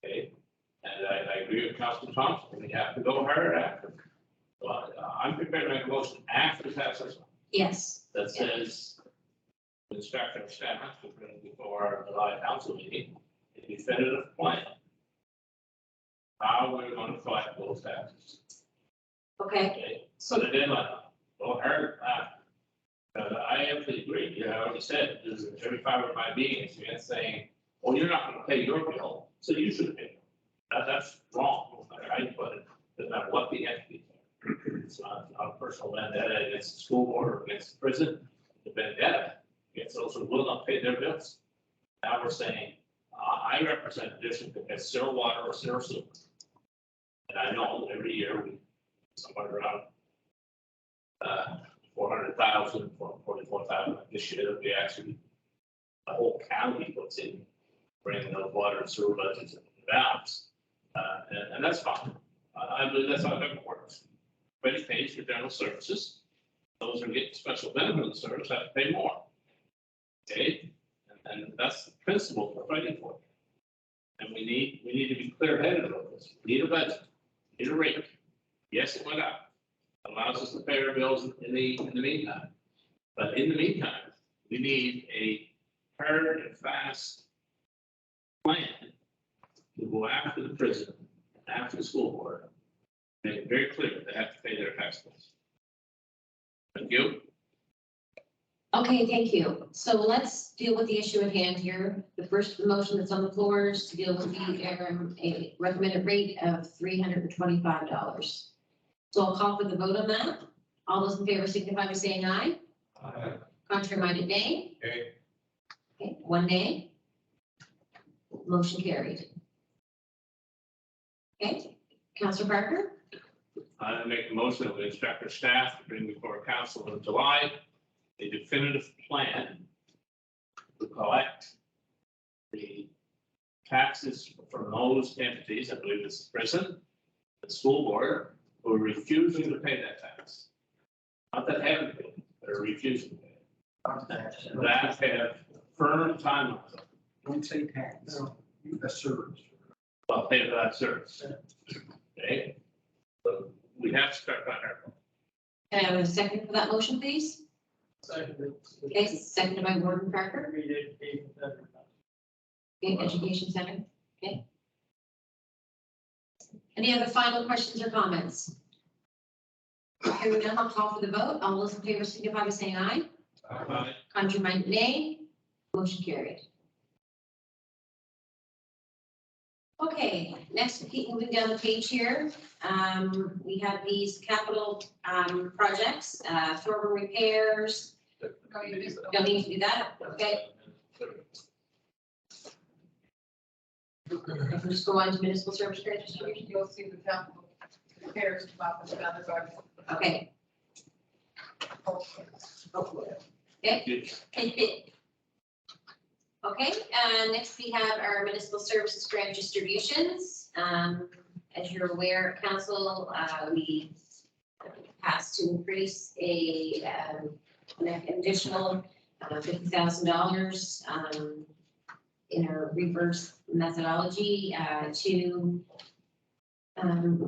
Okay, and I agree with Councilor Thompson, we have to go hard after. But I'm prepared to make a motion after tax assessment Yes. that says the inspector of staff to bring before our July council meeting a definitive plan. How we're going to collect those taxes. Okay, Okay, so the deadline, go hard after. I absolutely agree, you know, I already said, this is every fiber of my being, is against saying, well, you're not gonna pay your bill, so you should pay. That's wrong, right, but it doesn't matter what the entity is. It's not a personal vendetta against the school board or against the prison, the vendetta against those who will not pay their bills. Now we're saying, I represent a district that has zero water or zero sewer. And I know every year we, somewhere around 400,000, 44,000, this year that we actually, the whole county puts in, bringing those water and sewer budgets into balance. And that's fine. I believe that's how government works. Everybody pays for general services. Those who get special benefit of the service have to pay more. Okay? And that's the principle we're fighting for. And we need to be clear-headed about this. We need a budget, we need a rate. Yes, it went up. Allows us to pay our bills in the meantime. But in the meantime, we need a hard and fast plan to go after the prison, after the school board, make it very clear they have to pay their tax bills. Thank you. okay, thank you. So let's deal with the issue at hand here. The first motion that's on the floor is to deal with a recommended rate of $325. So I'll call for the vote on that. All those in favor signify by saying aye. Aye. Contrary minded, nay. Okay. Okay, one nay. Motion carried. Okay, Councillor Parker? I make the motion of the inspector staff to bring before council in July a definitive plan to collect the taxes from those entities, I believe it's the prison, the school board, who are refusing to pay that tax. Not that haven't paid, but are refusing to pay. That have firm timelines. Don't say tax. That's service. Well, pay for that service. Okay? So we have to start by our. Can I have a second for that motion, please? Second. Okay, seconded by Warden Parker. Read education center. Okay, Education Center, okay. Any other final questions or comments? Hearing none, I'll call for the vote. All those in favor signify by saying aye. Contrary minded, nay. Motion carried. Okay, next, keep moving down the page here. We have these capital projects, Thorburn repairs. Don't need to do that, okay. If we just go on to municipal service grant distribution. You'll see the capital repairs come up in the other budget. Okay. Okay. Okay, next we have our municipal services grant distributions. As you're aware, council, we passed to increase an additional $50,000 in our reverse methodology to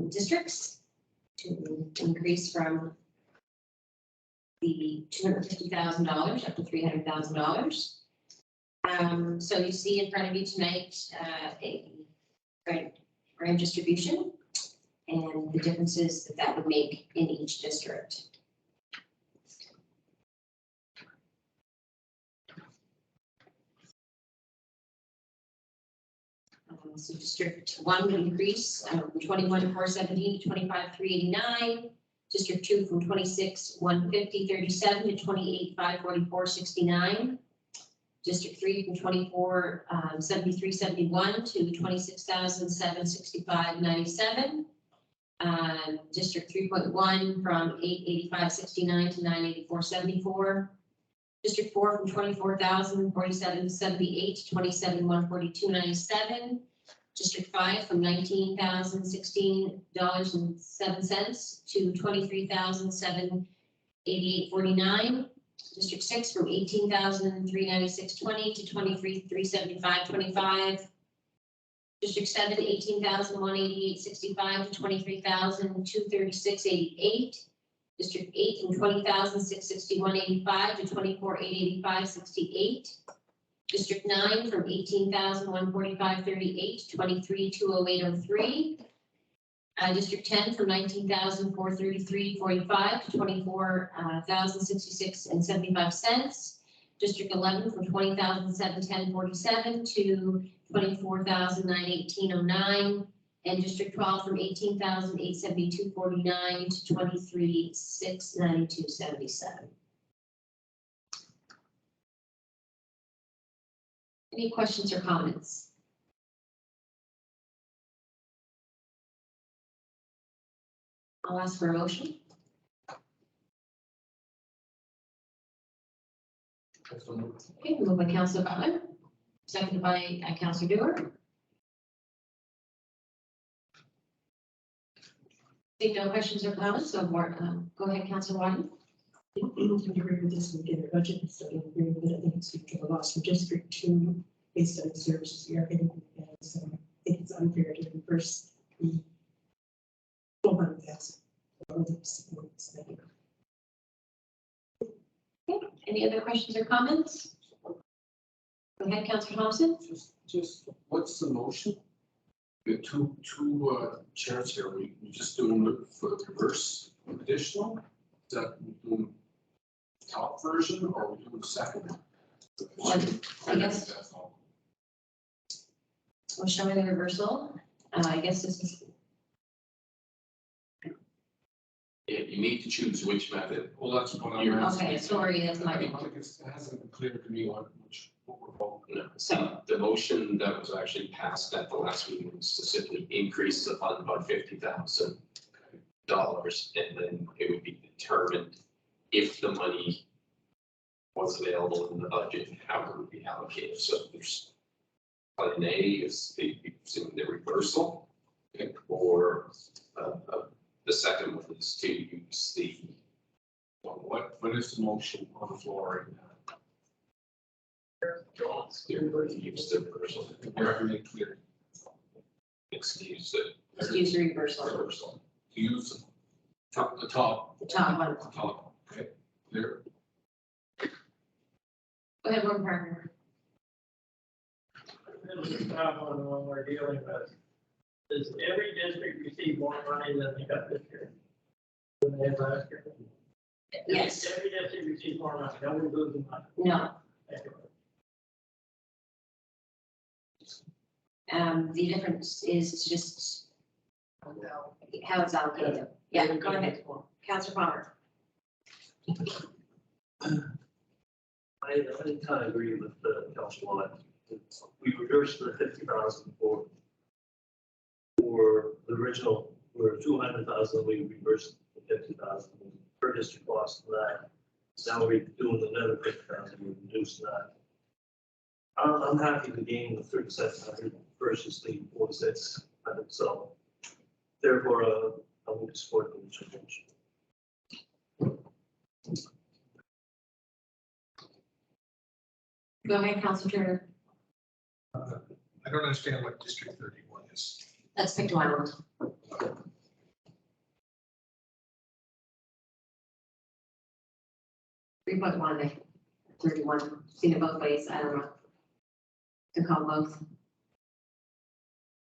districts to increase from the $250,000 up to $300,000. So you see in front of you tonight, a grant distribution and the differences that would make in each district. So District 1 would increase from 21,417 to 25,389. District 2 from 26,150.37 to 28,544.69. District 3 from 24,73.71 to 26,765.97. District 3.1 from 885.69 to 984.74. District 4 from 24,047.78 to 27,142.97. District 5 from $19,016.07 to 23,788.49. District 6 from 18,396.20 to 23,375.25. District 7, 18,188.65 to 23,236.88. District 8 from 20,661.85 to 24,885.68. District 9 from 18,145.38 to 23,208.03. District 10 from 19,433.45 to 24,066.75 cents. District 11 from 20,710.47 to 24,918.09. And District 12 from 18,872.49 to 23,692.77. Any questions or comments? I'll ask for a motion. Okay, moved by Councilor Butler, seconded by Councilor Dewar. Take no questions or comments, so more, go ahead, Councilor Wyden. I agree with this, we get a budget, so I agree with it, I think it's due to the loss for District 2 based on the services we are getting. And so I think it's unfair to reverse the 400,000. Okay, any other questions or comments? Go ahead, Councilor Thompson. Just what's the motion? We have two chairs here. We just doing it for the reverse additional? Is that doing the top version or are we doing the second one? I guess. We're showing the reversal. I guess this is. Yeah, you need to choose which method. Well, that's what I'm asking. Okay, sorry, that's my I fault. think it hasn't been clear to me what we're voting. No. So, The motion that was actually passed at the last meeting was to simply increase the fund by $50,000. And then it would be determined if the money was available in the budget, how it would be allocated. So there's plan A is the reversal, or the second one is to use the. What is the motion on the floor right now? Use the reversal. Very clear. Excuse the let's use the reversal. reversal. To use the top. The top one. Top, okay, clear. Go ahead, Warren Parker. This is the top one we're dealing with. Does every district receive more money than they got this year? Than they had last year? Yes. Every district receives more money, no one loses money. No. The difference is just how it's allocated. Yeah, go ahead. Councilor Palmer. I kind of agree with Councilor Wyatt. We reversed the 50,000 for the original, for 200,000, we reversed the 50,000 per district lost that. Now we're doing another 50,000, we reduced that. I'm happy to gain the 3,700 versus the 4,600, so therefore, I will support the change. Go ahead, Councilor Turner. I don't understand what District 31 is. That's Pictou Island. $3.1, 31. Seen it both ways. I don't know. To call both.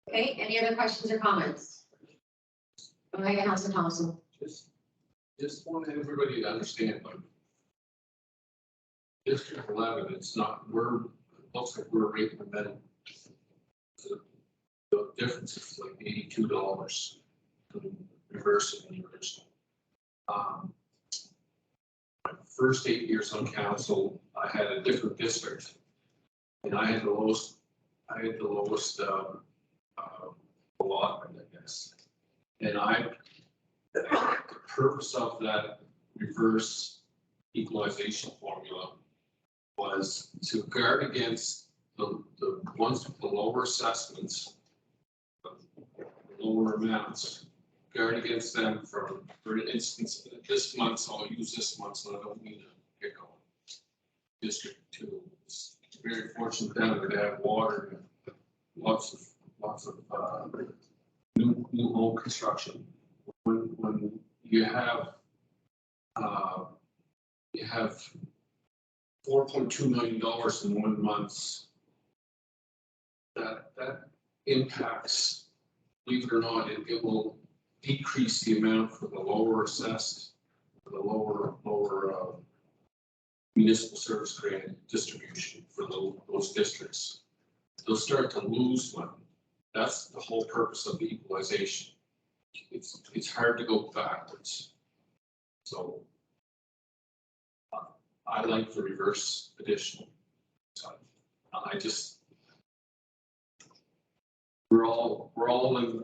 Okay, any other questions or comments? Go ahead, Councilor Thompson. Just want everybody to understand, like, District 11, it's not, looks like we're right in the middle. The difference is like $82 reversing the original. My first 8 years on council, I had a different district. And I had the lowest allotment, I guess. And the purpose of that reverse equalization formula was to guard against the ones with the lower assessments, the lower amounts, guard against them from, for instance, this month, so I'll use this month, so I don't need to pick on District 2. It's very fortunate down there to have water and lots of new home construction. When you have $4.2 million in 1 month, that impacts, believe it or not, it will decrease the amount for the lower assessed, for the lower municipal service grant distribution for those districts. They'll start to lose money. That's the whole purpose of the equalization. It's hard to go backwards. So I like the reverse additional. So we're all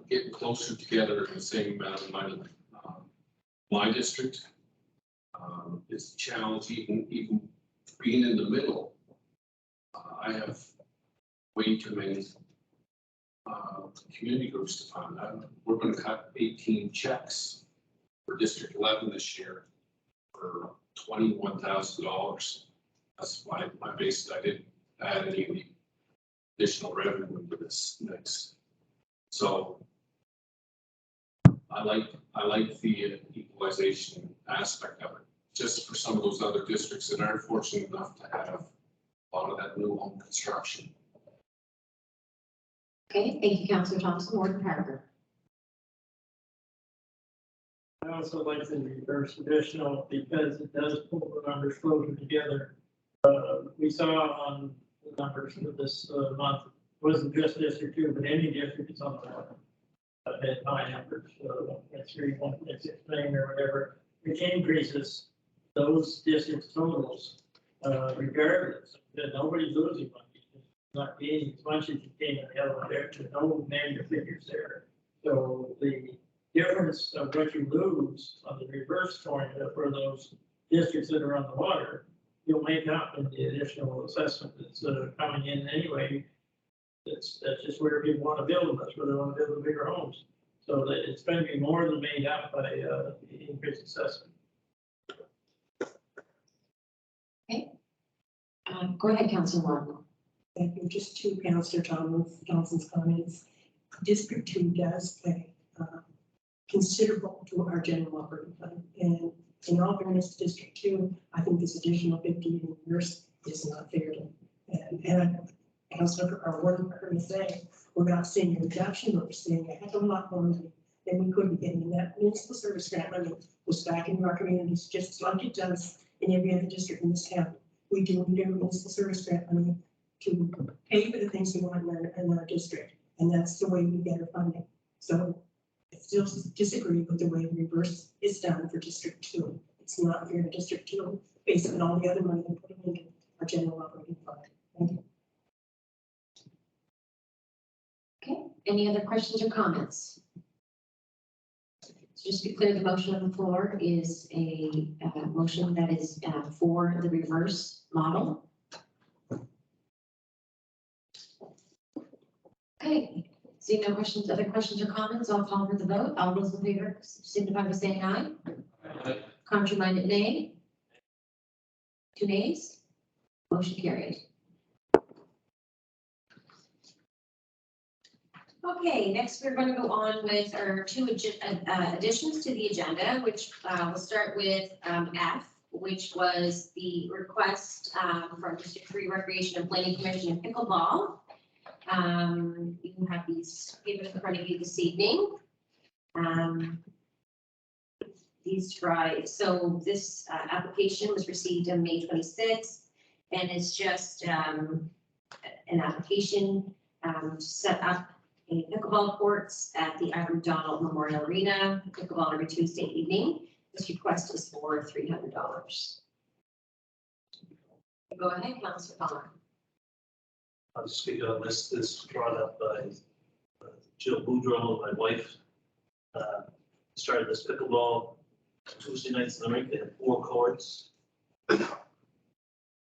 getting closer together in the same amount of money. My district is a challenge, even being in the middle. I have way too many community groups to fund. We're going to cut 18 checks for District 11 this year for $21,000. That's my basis. I didn't add any of the additional revenue into this next. So I like the equalization aspect of it, just for some of those other districts that aren't fortunate enough to have a lot of that new home construction. Okay, thank you, Councillor Thompson. Warden Parker. I also like the reverse additional because it does pull the numbers closer together. We saw on the numbers for this month, it wasn't just District 2, but any district that's on the water. Had high numbers, 1.3, 1.6 million or whatever, which increases those districts totals, regardless. That nobody's losing money. It's not gaining as much as you gain in the other one. There's no negative figures there. So the difference of what you lose on the reverse formula for those districts that are on the water, you'll make up in the additional assessment that's coming in anyway. That's just where people want to build them. That's where they want to build the bigger homes. So that it's going to be more than made up by the increased assessment. Okay. Go ahead, Councillor Martin. Thank you. Just to Councillor Johnson's comments, District 2 does pay considerable to our general operating fund. And in all fairness to District 2, I think this additional 50 years is not fair to them. And Councillor, our Warden Parker may say, we're not seeing a reduction, but we're seeing a heck of a lot more money than we could be getting. And that municipal service grant money was back into our communities just like it does in every other district in this town. We do need a municipal service grant money to pay for the things we want in our district. And that's the way we get our funding. So I still disagree with the way the reverse is done for District 2. It's not fair to District 2 based on all the other money we put into our general operating fund. Thank you. Okay, any other questions or comments? So just to be clear, the motion on the floor is a motion that is for the reverse model. Okay, seeing no questions, other questions or comments, I'll call for the vote. All those in favor signify by saying aye. Aye. Contrary-minded, nay. 2 nays. Motion carried. Okay, next we're going to go on with our 2 additions to the agenda, which we'll start with F, which was the request from District 3 Recreation and Planning Commission and Pickleball. You have these given in front of you this evening. These drive. So this application was received on May 26th, and it's just an application to set up a pickleball courts at the Ira Donald Memorial Arena, pickleball every Tuesday evening. This request is for $300. Go ahead, Councilor Palmer. I'll speak on this. This was brought up by Jill Boudreau, my wife. Started this pickleball Tuesday nights in the rink. They had 4 courts.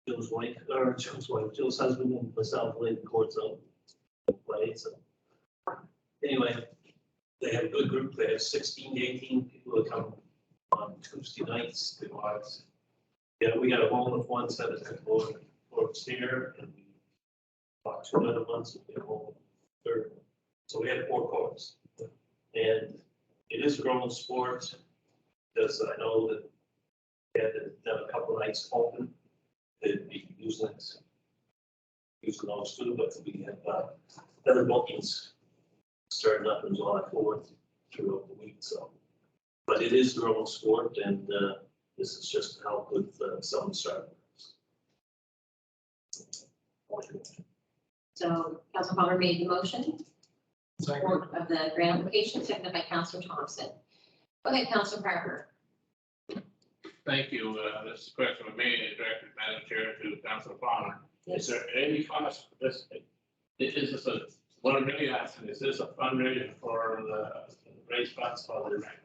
Jill's husband and myself laid the courts out and played. So anyway, they had a good group. They had 16 to 18 people that come on Tuesday nights to watch. Yeah, we got a hole of one set of pickleball courts here, and we bought 2 other ones. We had a hole third one. So we had 4 courts, and it is a growing sport because I know that they had done a couple of nights open. They'd be using those too, but we have better bookings starting up in July 4th throughout the week. So, but it is a growing sport, and this is just to help with some of the startups. So Councilor Palmer made the motion. Support of the grant application, seconded by Councilor Thompson. Go ahead, Councilor Parker. Thank you. This is a question of me, directed Madam Chair to Councilor Palmer. Is there any cost for this? Is this what I'm really asking, is this a fundraiser for the raise funds for the rent?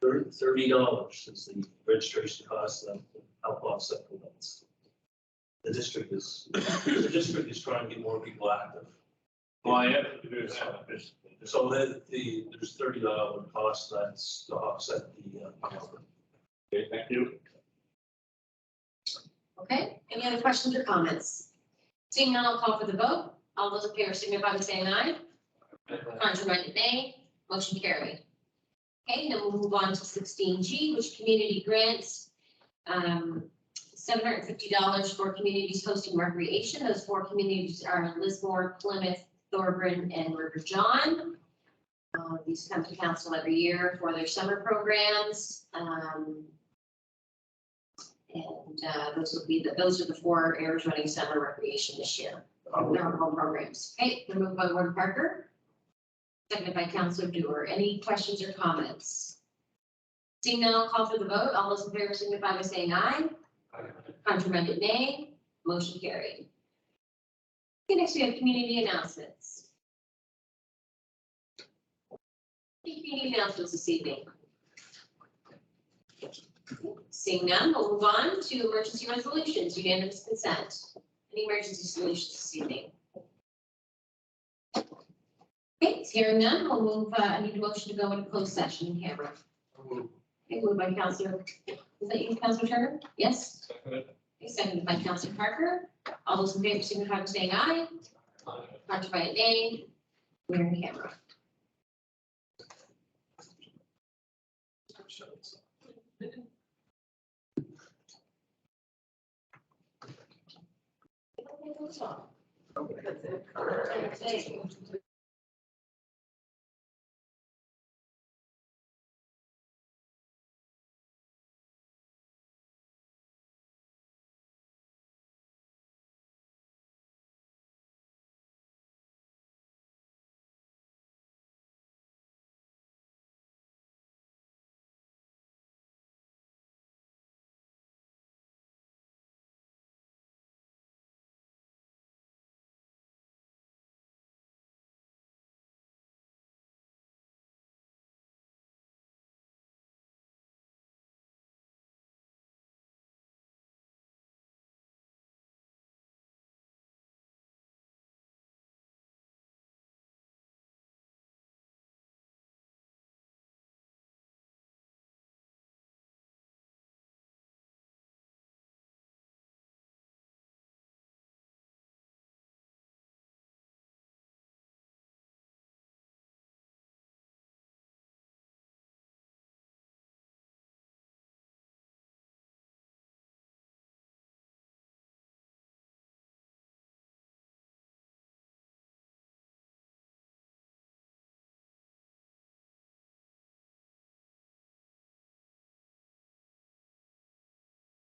$30 is the registration cost of help offset the rents. The district is trying to get more people active. Well, I have to do that. So there's $30 cost that's to offset the. Okay, thank you. Okay, any other questions or comments? Seeing none, I'll call for the vote. All those in favor signify by saying aye. Contrary-minded, nay. Motion carried. Okay, now we'll move on to 16G, which community grants. $750 for communities hosting recreation. Those 4 communities are Lismore, Plymouth, Thorburn, and River John. These come to council every year for their summer programs. Those are the 4 areas running summer recreation this year. Their home programs. Okay, we're moved by Warden Parker. Seconded by Councilor Dewar. Any questions or comments? Seeing none, I'll call for the vote. All those in favor signify by saying aye. Contrary-minded, nay. Motion carried. Okay, next we have community announcements. Any community announcements this evening? Seeing none, we'll move on to emergency resolutions, unanimous consent. Any emergency solutions this evening? Okay, hearing none, we'll move, I need a motion to go into closed session in camera. Okay, moved by Councilor, is that you, Councilor Turner? Yes? Okay, seconded by Councilor Parker. All those in favor signify by saying aye. Contrary-minded, nay. We're in camera. That's it.